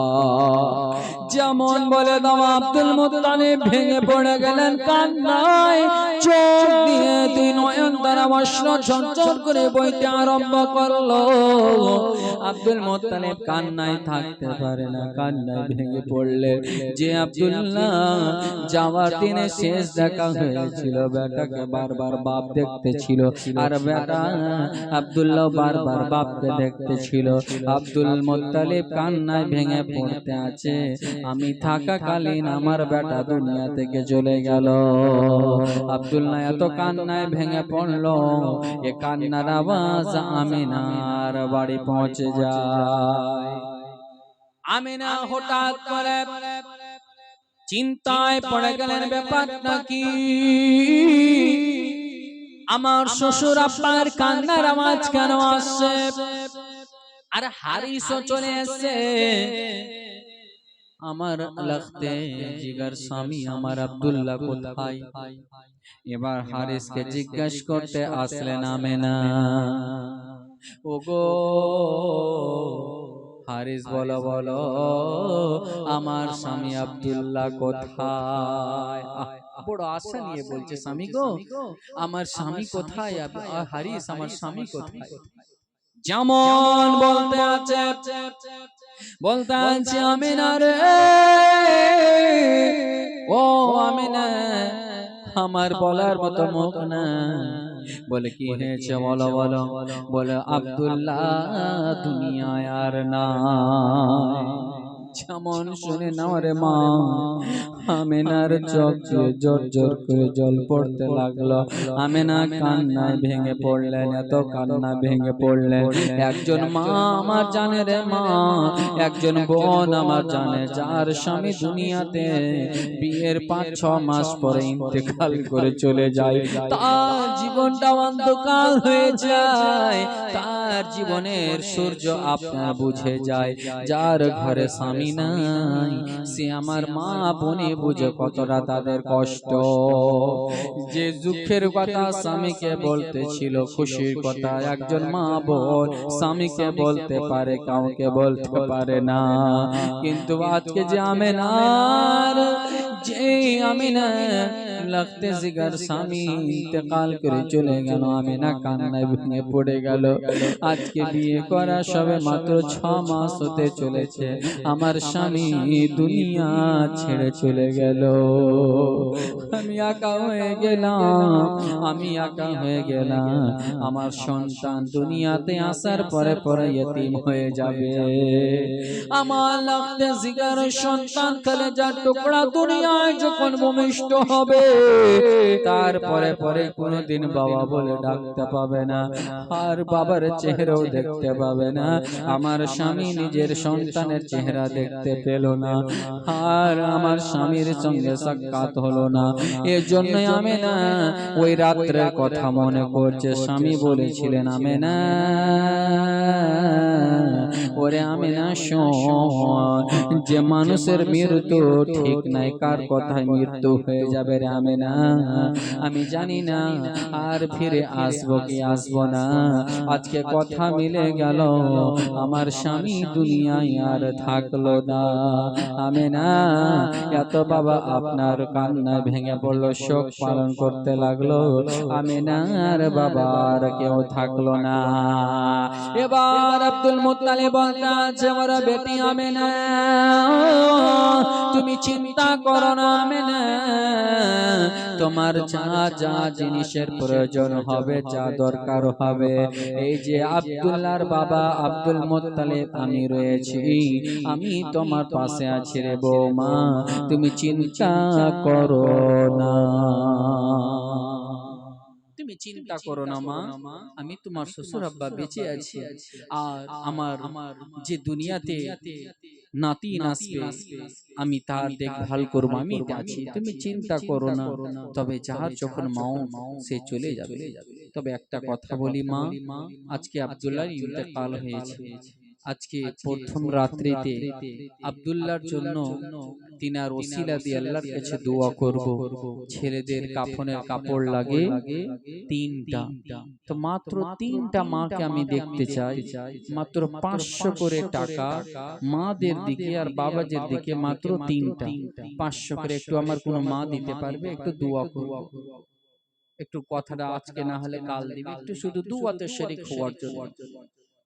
যেমন বলে দাও আব্দুল মুত্তালিব ভেঙে পড়ে গেলেন কান্নায়, চোখ দিয়ে দুই নয়ন দ্বারা অশ্র ঝরঝর করে বইতে আরম্ভ করলো। আব্দুল মুত্তালিব কান্নায় থাকতে পারে না, কান্নায় ভেঙে পড়লে, যে আব্দুল্লাহ যাওয়ার দিনে শেষ দেখা হয়েছিল, বেটাকে বারবার বাপ দেখতে ছিল, আর বেটা আব্দুল্লাহ বারবার বাপকে দেখতে ছিল। আব্দুল মুত্তালিব কান্নায় ভেঙে পড়তে আছে, আমি থাকাকালীন আমার বেটা দুনিয়া থেকে চলে গেল। আব্দুল্লাহ এত কান্নায় ভেঙে পড়লো, এ কান্নার আওয়াজ আমিনার বাড়ি পৌঁছে যায়। আমিনা হঠাৎ করে চিন্তায় পড়ে গেলেন, ব্যাপারটা কি? আমার শ্বশুর আব্বার কান্নার আওয়াজ কেন আসছে? আর হারিসও চলে এসেছে। আমার লখতে জিগার স্বামী আমার আব্দুল্লাহ কোথায়? এবার হারিসকে জিজ্ঞেস করতে আসলেন আমেনা। ওগো হারিস, বলো বলো, আমার স্বামী আব্দুল্লাহ কোথায়? বড় আশা নিয়ে বলছে, স্বামী গো, আমার স্বামী কোথায়? হারিস, আমার স্বামী কোথায়? যেমন বলতে আছে আমিনা রে, ও আমিনা, আমার বলার মতো মুখ না। বলে কি হয়েছে বলো বলো। বলে আব্দুল্লাহ দুনিয়ায় আর নাই। যেমন শুনে নাও রে মা, আমেনার চোখ দিয়ে জোর জোর করে জল পড়তে লাগলো। আমেনা কান্নায় ভেঙে পড়লেন, এত কান্না ভেঙে পড়লেন। একজন মা আমার জানে রে মা, একজন বোন আমার জানে, যার স্বামী দুনিয়াতে বিয়ের 5-6 মাস পরে ইন্তেকাল করে চলে যায়, তার জীবনটা অন্ধকার হয়ে যায়, তার জীবনের সূর্য আপনার বুঝে যায়। যার ঘরে স্বামী নাই, সে আমার মা বোনে বুঝে কতটা তাদের কষ্ট। যে দুঃখের কথা স্বামীকে বলতে ছিল, খুশির কথা একজন মা বোন স্বামীকে বলতে পারে, কাউকে বলতে পারে না। কিন্তু আজকে যে আমেনার, যে আমিনা লাগতে জিগার স্বামী ইন্তেকাল করে চলে গেল, আমিনা কান্নায় ভেঙে পড়ে গেল। আজকে বিয়ে করা সবে মাত্র 6 মাস হতে চলেছে, আমার স্বামী দুনিয়া ছেড়ে চলে গেল। আমি একা হয়ে গেলাম, আমি একা হয়ে গেলাম। আমার সন্তান দুনিয়াতে আসার পরে পরে ইতিম হয়ে যাবে। আমার লাগতে জিগার সন্তান কলেজার টুকরা দুনিয়ায় যখন ভূমিষ্ঠ হবে, তারপরে পরে কোনোদিন বাবা বলে ডাকতে পাবে না, আর বাবার চেহারাও দেখতে পাবে না। আমার স্বামী নিজের সন্তানের চেহারা দেখতে পেল না, আর আমার স্বামীর সঙ্গে সাক্ষাৎ হলো না। এর জন্যই আমেনা ওই রাত্রের কথা মনে করছে। স্বামী বলেছিলেন, আমেনা ওরে আমেনা শোন, যে মানুষের মৃত্যু ঠিক নাই, কার কথায় মৃত্যু হয়ে যাবে রে আমেনা, আমি জানি না আর ফিরে আসবো কি আসবো না। আজকে কথা মিলে গেল, আমার স্বামী দুনিয়ায় আর থাকলো না। আমেনা এত বাবা আপনার কান্নায় ভেঙে পড়লো, শোক পালন করতে লাগলো। আমেনার বাবা আর কেউ থাকলো না। এবার আব্দুল মুত্তালিব বলতে আছে, আমার বেটি আমেনা, তুমি চিন্তা করো না আমেনা, তোমার যা যা জিনিসের প্রয়োজন হবে, যা দরকার হবে, এই যে আব্দুল্লাহর বাবা আব্দুল মুত্তালিব আমি রয়েছি, আমি তোমার পাশে আছি রে বৌমা, তুমি চিন্তা করো না। তুমি চিন্তা করো না মা, আমি তোমার শ্বশুর আব্বা বেঁচে আছি, আর আমার যে দুনিয়াতে নাতি আসবে আমি তার দেখভাল করবো, আমি আছি, তুমি চিন্তা করো না। তবে যার যখন মাও সে চলে যাবে। তবে একটা কথা বলি মা, আজকে আব্দুল্লাহর ইন্তেকাল হয়েছে, আজকে প্রথম রাত্রিতে আব্দুল্লাহর জন্য তিনার ওসিলা দিয়ে আল্লাহর কাছে দোয়া করব। ছেলেদের কাফনের কাপড় লাগে 3টা, তো মাত্র 3টা মাকে আমি দেখতে চাই। মাত্র 500 করে টাকা মাদের দিকে আর বাবাদের দিকে, মাত্র 3টা 500 করে। একটু আমার কোনো মা দিতে পারবে? একটু দোয়া করব, একটু কথাটা আজকে না হলে কাল দিবে, একটু শুধু দুয়াতে শরীক হওয়ার জন্য।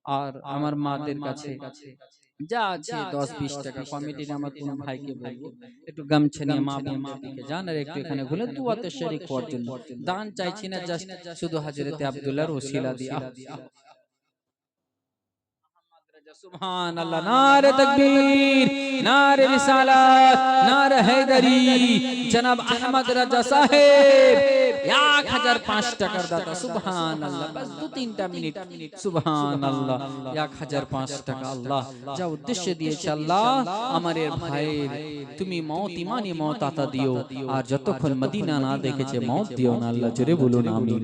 আর আমার মাদের কাছে যা আছে 10-20 টাকা কমিটির আমার কোন ভাইকে বলবো একটু গামছা নিয়ে মা বোনদের দিকে যান, আর একটু এখানে ঘুরে দুয়াতে শরীক হওয়ার জন্য। দান চাইছি না, জাস্ট শুধু হযরতে আব্দুল্লাহর ওসিলা দিয়া। সুবহানাল্লাহ, নারে তাকবীর, নারে রিসালাত, নারে হায়দারি। জনাব আহমদ রাজা সাহেব 1005 টাকার দাতা সুবহানাল্লাহ বাস 2-3টা মিনিট সুবহানাল্লাহ 1005 টাকা আল্লাহ যা উদ্দেশ্যে দিয়েছে আল্লাহ আমার এর ভাইয়ের তুমি মওত ইমানি মওত আতা দিও আর যতক্ষণ মদিনা না দেখেছে মওত দিও না আল্লাহ জোরে বলুন আমিন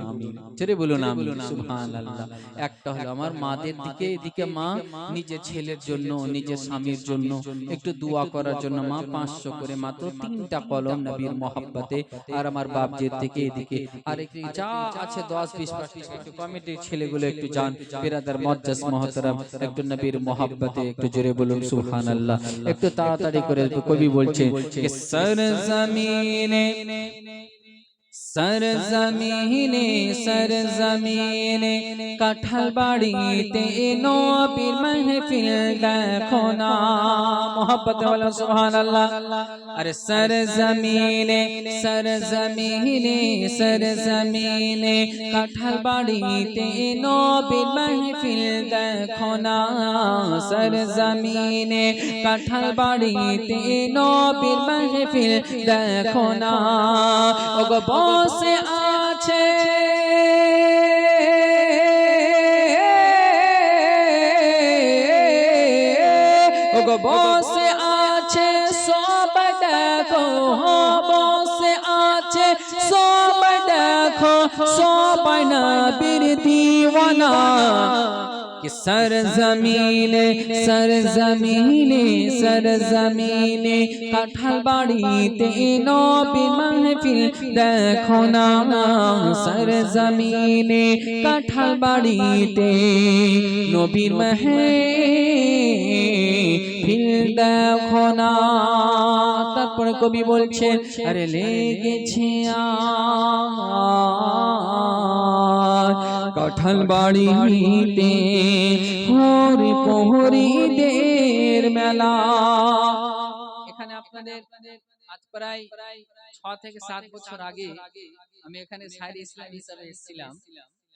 জোরে বলুন আমিন সুবহানাল্লাহ একটা হলো আমার মাদের দিকে এদিকে মা নিজের ছেলের জন্য নিজের স্বামীর জন্য একটু দোয়া করার জন্য মা 500 করে মাত্র 3টা কলম নবীর মহব্বতে আর আমার বাপজির থেকে এদিকে আর একটু যা আছে 10-20 টাকা একটু কমিটির ছেলেগুলো একটু যান বিরাদার মুআজ্জাজ মুহতারাম একটু নবীর মহব্বতে একটু জোরে বলুন সুবহানাল্লাহ একটু তাড়াতাড়ি করে কবি বলছে कि सरजमीने सरजमीने सरजमीने কাঁঠাল বাড়িতে নবীর মাহফিল দেখো না मोहब्बत वाला सुभान अल्लाह अरे सरजमीने सरजमीने सरजमीने কাঁঠাল বাড়িতে নবীর মাহফিল দেখো না सरजमीने কাঁঠাল বাড়িতে নবীর মাহফিল দেখো না ওগো বসে আছে ওগো বসে আছে সব দেখো বসে আছে সব দেখো সবাই নবীর দিওয়ানা कि सरजमीने सरजमीने सरजमीने কাঁঠাল বাড়িতে নবীর মাহফিল দেখো না सरजमीने কাঁঠাল বাড়িতে নবীর মাহফিল দেখো না তারপরে কবি বলছেন আরে লেগেছে কাঁঠাল বাড়িতে হরি প্রহরীদের মেলা এখানে আপনাদের আজ প্রায় 6 থেকে 7 বছর আগে আমি এখানে শায়রি ইসলাম হিসেবে এসেছিলাম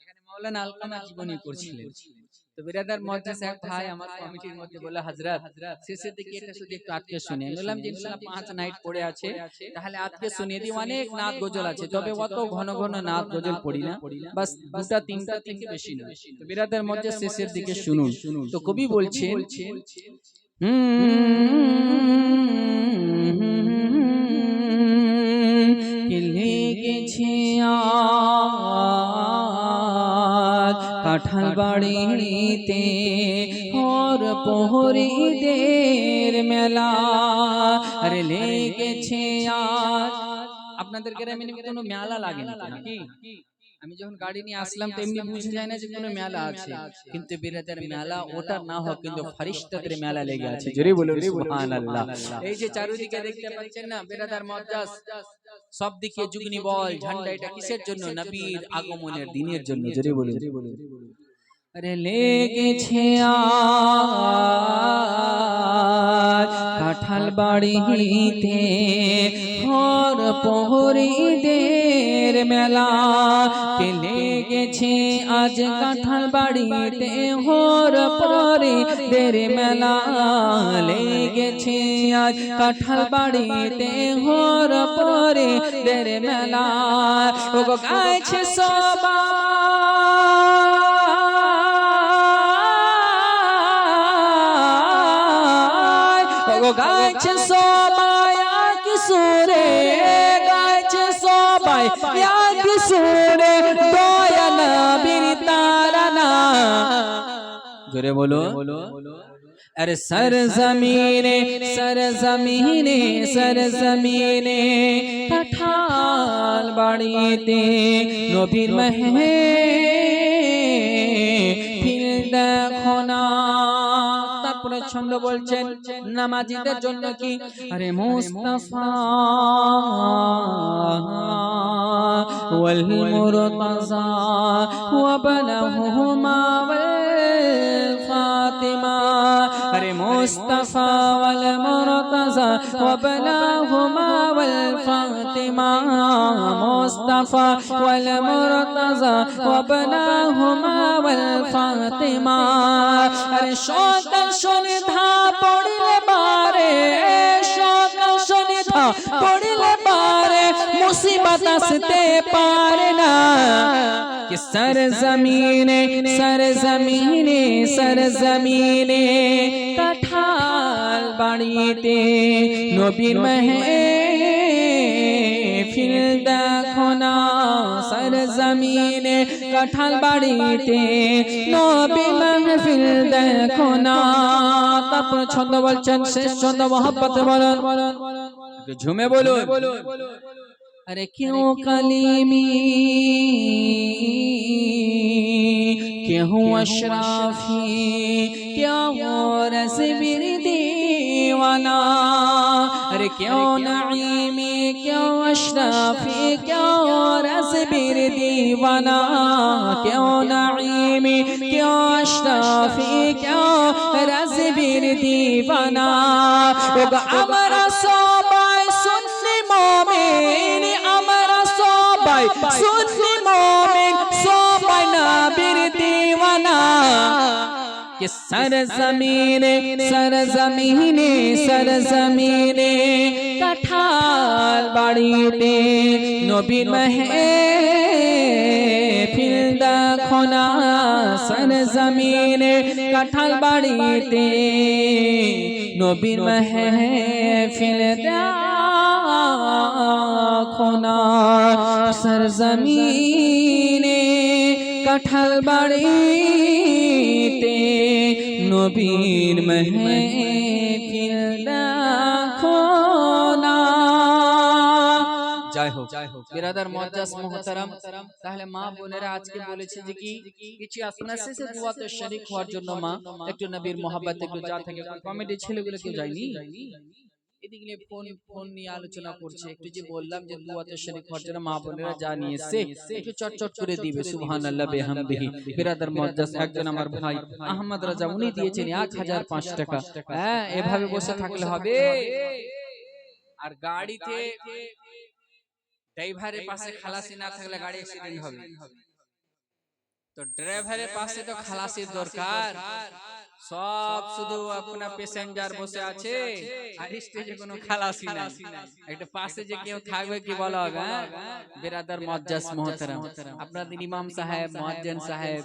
এখানে মাওলানা আলকামা জীবনী করছিলেন তো বিরাদার মুআজ্জাজ এক ভাই আমার কমিটির মধ্যে বলে হযরত শেষের দিকে এটা শুধু একটু আজকে শুনিয়ে বললাম যে ইনশাআল্লাহ 5 নাইট পড়ে আছে তাহলে আজকে শুনিয়ে দিই অনেক নাত গজল আছে তবে অত ঘন ঘন নাত গজল পড়ি না বাস দুটা তিনটা থেকে বেশি না তো বিরাদার মুআজ্জাজ শেষের দিকে শুনুন তো কবি বলছেন কি লেগেছে কাঁঠাল বাড়িতে হর প্রহরীদের মেলা আরে লেগেছে আপনাদের গ্রামে কোনো মেলা লাগে না নাকি আমি যখন গাড়ি নিয়ে আসলাম তো এমনি বুঝে যায় না যে কোনো মেলা আছে কিন্তু বিরাদার মেলা ওটা না হোক কিন্তু ফেরেশতাদের মেলা লেগে আছে জোরে বলুন সুবহানাল্লাহ এই যে চারিদিকে দেখতে পাচ্ছেন না বিরাদার মুআজ্জাজ সব দিকে যুগনি বল ঝান্ডা এটা কিসের জন্য নবীর আগমনের দিনের জন্য জোরে বলুন আরে লেগেছে কাঁঠাল বাড়িতে হর প্রহরীদের মেলা কে লেগেছে আজ কাঁঠাল বাড়িতে হর প্রহরীদের মেলা লেগেছে আজ কাঁঠাল বাড়িতে হর প্রহরীদের মেলা ওগো গাইছে গাইছে সবাই এক সুরে গাইছে সবাই এক সুরে দয়া নবীর তারানা জোরে বলো अरे सरजमीने सरजमीने सरजमीने কাঁঠাল বাড়িতে নবীর মাহফিল দেখো না তারপরে ছন্দ বলছেন নামাজীদের জন্য কি আরে মুস্তাফা ওয়াল মুরতাজা ওয়া বানাহুমা ওয়াল ফাতিমা अरे मुस्तफा वल मुर्तजा वबनाहुमा वल फातिमा मुस्तफा वल मुर्तजा वबनाहुमा वल फातिमा अरे সকাল সন্ধ্যা পড়লে বারে সকাল সন্ধ্যা পড়লে বারে मुसीबत আসতে পারে না कि सरजमीने কাঁঠাল বাড়িতে নবীর महफिल দেখো না सरजमीने কাঁঠাল বাড়িতে নবীর महफिल দেখো না তারপর ছন্দ বলছেন শেষ ছন্দ मोहब्बत বলেন झूमे बोलो अरे क्यों कलीमी क्यों अशराफी क्यों रज़बिर दीवाना अरे क्यों नईमी क्यों अशराफी क्यों रज़बिर दीवाना क्यों नईमी क्यों अशराफी क्यों रज़बिर दीवाना हमारा सबाई सुन्नी मोमिन हमारा सबाई सुन्नी मोमिन सबाई नबीर दीवाना कि सरजमीने কাঁঠাল বাড়িতে নবীর महफिल দেখো না सरजमीने কাঁঠাল বাড়িতে নবীর महफिल দেখো না सरजमीने কাঁঠাল বাড়িতে নবীর महफिल দেখো না জয় হোক বিরাদার মুআজ্জাজ মুহতারাম তাহলে মা বোনেরা আজকে বলেছে যে কি কিছু আপনার শেষে দুয়াতে শরীক হওয়ার জন্য মা একটু নবীর মোহাব্বত একটু যা থাকে কমেডি ছেলেগুলো কেউ যায়নি এদিকে ফোন নিয়ে আলোচনা করছে একটু যে বললাম যে দুয়াতে শরীক হওয়ার জন্য মা বোনেরা যা নিয়েছে একটু চটচট করে দিবে সুবহানাল্লাহ বিহামদিহি বিরাদার মুআজ্জাজ একজন আমার ভাই আহমদ রাজা উনি দিয়েছেন 1005 টাকা হ্যাঁ এভাবে বসে থাকলে হবে আর গাড়িতে ড্রাইভারের পাশে খালাসি না থাকলে গাড়ি অ্যাক্সিডেন্ট হবে তো ড্রাইভারের পাশে তো খালাসির দরকার সব শুধু আপনার প্যাসেঞ্জার বসে আছে আর স্টেজে কোনো খালাসি নাই একটা পাশে যে কেউ থাকবে কি বলা হবে বিরাদার মুআজ্জাজ মুহতারাম আপনাদের ইমাম সাহেব মুয়াজ্জিন সাহেব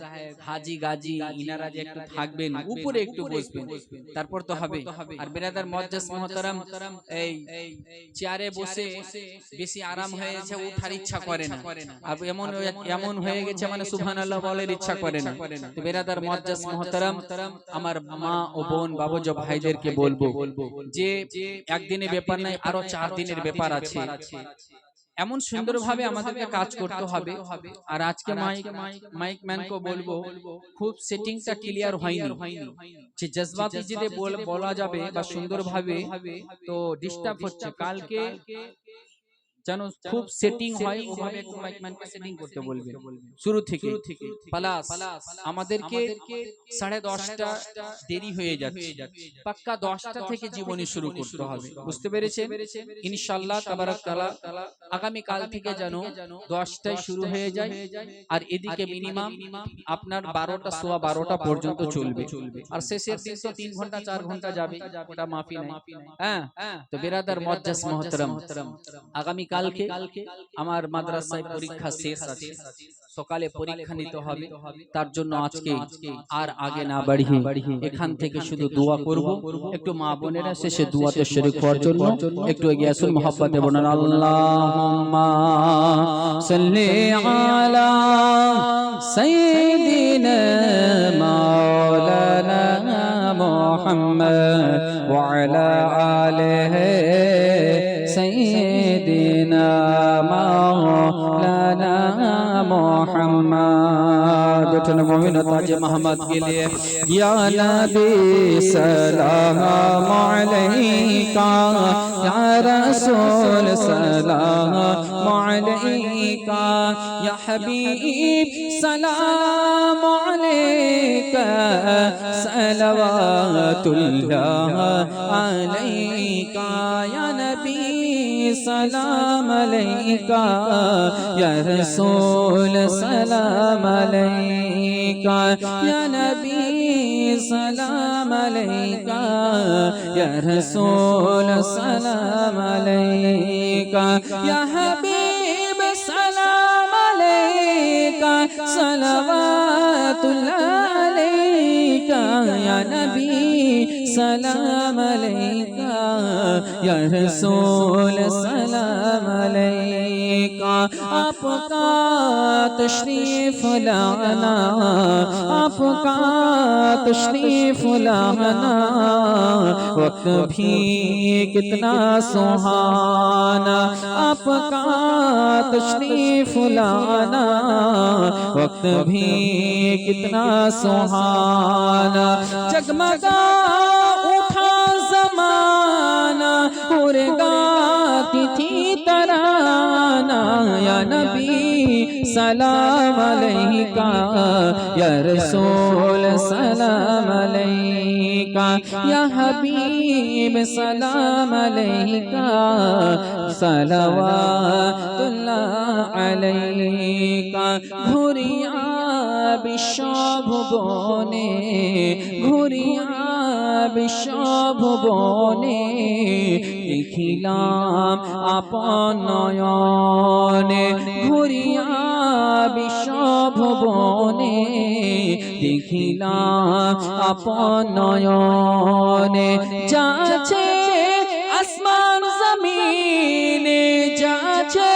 হাজী গাজী ইনারা যে একটু থাকবেন উপরে একটু বসবেন তারপর তো হবে আর বিরাদার মুআজ্জাজ মুহতারাম এই চেয়ারে বসে বেশি আরাম হয়েছে ওঠার ইচ্ছা করে না আর এমন হয়ে গেছে মানে সুবহানাল্লাহ বলার ইচ্ছা করে না তো বিরাদার মুআজ্জাজ মুহতারাম আমার মা ও বোন বাবুজি ভাইদেরকে বলবো যে একদিনের ব্যাপার নাই আরো 4 দিনের ব্যাপার আছে এমন সুন্দরভাবে আমাদেরকে কাজ করতে হবে আর আজকে মাইক ম্যানকে বলবো খুব সেটিংটা ক্লিয়ার হয়নি যে জজবাতি যদি বলা যাবে বা সুন্দরভাবে তো ডিস্টার্ব হচ্ছে কালকে জানো খুব সেটিং হয় ওভাবে মাইক ম্যানকে সেটিং করতে বলবে শুরু থেকে প্লাস আমাদেরকে 10:30টা দেরি হয়ে যাচ্ছে পাক্কা 10টা থেকে জীবনী শুরু করতে হবে বুঝতে পেরেছেন ইনশাআল্লাহ তাবারাক তাআলা আগামী কাল থেকে জানো 10টায় শুরু হয়ে যায় আর এদিকে মিনিমাম আপনার 12টা সোয়া 12টা পর্যন্ত চলবে আর শেষের দিন তো 3 ঘন্টা 4 ঘন্টা যাবে ওটা মাফি নাই হ্যাঁ তো বিরাদার মুআজ্জাজ মুহতারাম আগামী কালকে আমার মাদ্রাসায় পরীক্ষা শেষ আছে সকালে পরীক্ষা নিতে হবে তার জন্য আজকে আর আগে না বাড়িয়ে এখান থেকে শুধু দোয়া করব একটু মা বোনেরা শেষে দোয়াতে শরীক হওয়ার জন্য একটু এগিয়ে আসুন মুহাব্বতে বলেন আল্লাহুম্মা সাল্লি আলা সাইয়্যিদিনা মাওলানা মুহাম্মদ ওয়া আলা আলিহি সাইয়্যিদিনা মাওলানা मुहम्मद उठन मोमिन ताज मोहम्मद के लिए या नबी सलाम अलैका या रसूल सलाम अलैका या हबीब सलाम अलैका सलवातुल्लाह अलैका या नबी सलाम अलैका या रसूल सलाम अलैका या नबी सलाम अलैका या रसूल सलाम अलैका या हबीब सलावतुल्लाह अलैका या नबी सलाम अलैका या रसूल सलाम अलैका। आपका तशरीफ लाना, आपका तशरीफ लाना वक्त भी कितना सुहाना, आपका तशरीफ लाना वक्त भी कितना सुहाना। जगमगा उठा ज़माना उड़ गाती थी तराना या नबी सलाम अलैका या रसूल सलाम अलैका या हबीब सलाम अलैका सलावतुल्लाह अलैका। ঘুরিয়া বিশ্ব ভুবনে, ঘুরিয়া বিশ্ব ভুবনে দেখিলাম আপন নয়নে, ঘুরিয়া বিশ্ব ভুবনে দেখিলাম আপন নয়নে। যাচ্ছে আসমান জমিনে, যাচ্ছে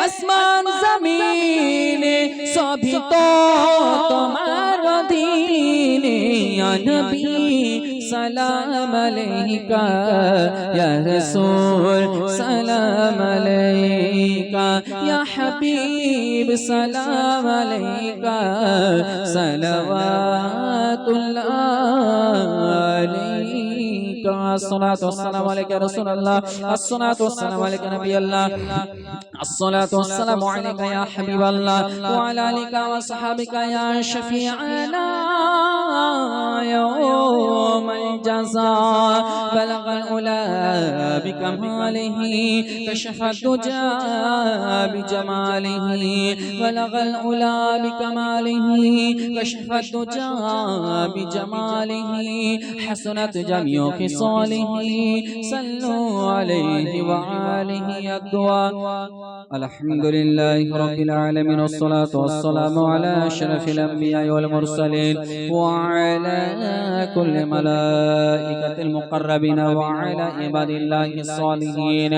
আসমান জমিনে সবই তো তোমার অধীনে ইয়া নবী সালাম আলাইকা ইয়া রাসূল সালাম আলাইকা ইয়া হাবিব সালাম আলাইকা সালাওয়াতুল্লাহ আলাইকা। আসসালাতু ওয়াসসালামু আলাইকা রাসূলুল্লাহ, আসসালাতু ওয়াসসালামু আলাইকা নবিয়াল্লাহ, আসসালাতু ওয়াসসালামু আলাইকা ইয়া হাবিবাল্লাহ ওয়া আলা আলিকা ওয়া সাহাবিকা ইয়া শাফিআনা ইয়াউমাল জাযা। বালাগাল উলা বিকামালিহি কাশাফাদ দুজা বিজামালিহি, বালাগাল উলা বিকামালিহি কাশাফাদ দুজা বিজামালিহি হাসানাত জামিউ খিসালিহি সাল্লু আলাইহি ওয়া আলিহি আদওয়া। আলহামদুলিল্লাহি রাব্বিল আলামিন ওয়াসসালাতু ওয়াসসালামু আলা আশরাফিল আমবিয়াই ওয়াল মুরসালিন ওয়া আলা কুল্লি মালাইকাতিল মুকাররাবিন ওয়া আলা ইবাদিল্লাহিস সালিহিন।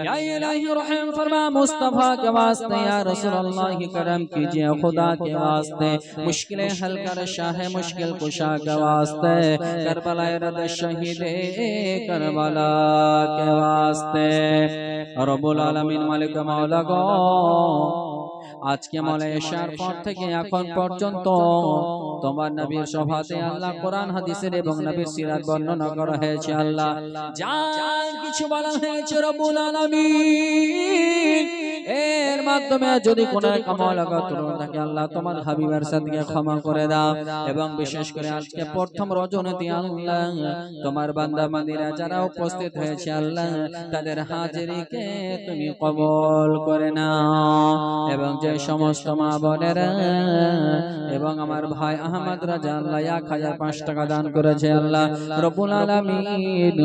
या इलाही रहम फरमा मुस्तफा के वास्ते, या रसूलुल्लाह करम कीजिए खुदा के वास्ते, मुश्किलें हल कर शाह मुश्किल कुशा के वास्ते, करबला रद शहीद करबला के वास्ते। रब्बुल आलमीन मालिक मौला गो আজকে মৌলা এশার পর থেকে এখন পর্যন্ত তোমার নবীর শফাতে আল্লাহ কোরআন হাদিসের এবং নবীর সিরাত বর্ণনা করা হয়েছে। আল্লাহ যা কিছু বলা হয়েছে রব্বুল আলামিন এর মাধ্যমে যদি কোনো কামলাগত ত্রুটি থাকে আল্লাহ তোমার হাবিবের সাদকে ক্ষমা করে দাও। এবং বিশেষ করে আজকে প্রথম রজনীতে আল্লাহ তোমার বান্দা বান্দীরা যারা উপস্থিত হয়েছে আল্লাহ তাদের হাজিরিকে তুমি কবুল করে নাও। এবং যে সমস্ত মা বোনেরা এবং আমার ভাই আহমদ রাজা আল্লাহ 1005 টাকা দান করেছে আল্লাহ রব্বুল আলামিন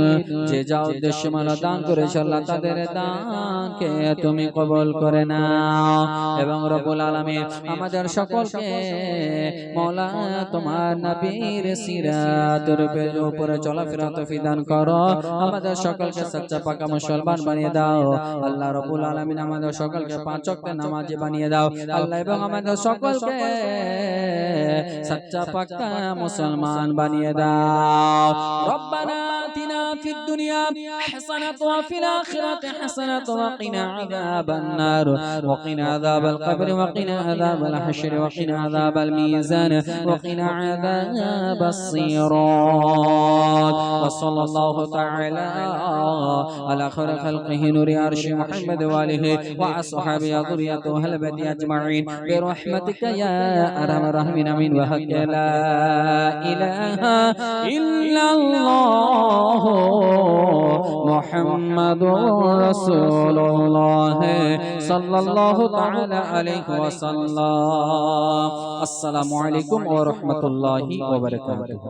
যে যা উদ্দেশ্যে মালা দান করেছে আল্লাহ তাদের দানকে তুমি কবুল করে নাও। এবং রব্বুল আলামিন আমাদের সকলকে মওলা তোমার নবীর সিরাতের উপরে চলাফেরা তৌফিক দান করো। আমাদের সকলকে সচ্চা পাকা মুসলমান বানিয়ে দাও আল্লাহ রব্বুল আলামিন। আমাদের সকলকে 5 ওয়াক্তের নামাজি বানিয়ে দাও আল্লাহ। এবং আমাদের সকলকে সচ্চা পাকা মুসলমান বানিয়ে দাও। রব্বানা আতিনা ফিদ দুনিয়া হাসানাতাও ওয়া ফিল আখিরাতি হাসানাতাও ওয়া কিনা আযাবান নার ওয়া কিনা আযাবাল কবরি ওয়া কিনা আযাবাল হাশরি ওয়া কিনা আযাবাল মিজান ওয়া কিনা আযাবাস সিরাত। ওয়া সাল্লাল্লাহু তাআলা আলা খায়রি খালকিহি নূরি আরশি মুহাম্মদ ওয়া আলিহি ওয়া আসহাবিহি ওয়া যুররিয়াতিহি ওয়া আহলি বাইতি আজমাইন বিরহমাতিকা ইয়া আরহামার রাহিমিন আমিন। ওয়া হাক্কা লা ইলাহা ইল্লাল্লাহ মুহাম্মাদুর রাসূলুল্লাহ সাল্লাল্লাহু তাআলা আলাইহি ওয়া সাল্লাম। আসসালামু আলাইকুম ওয়া রাহমাতুল্লাহি ওয়া বারাকাতুহু।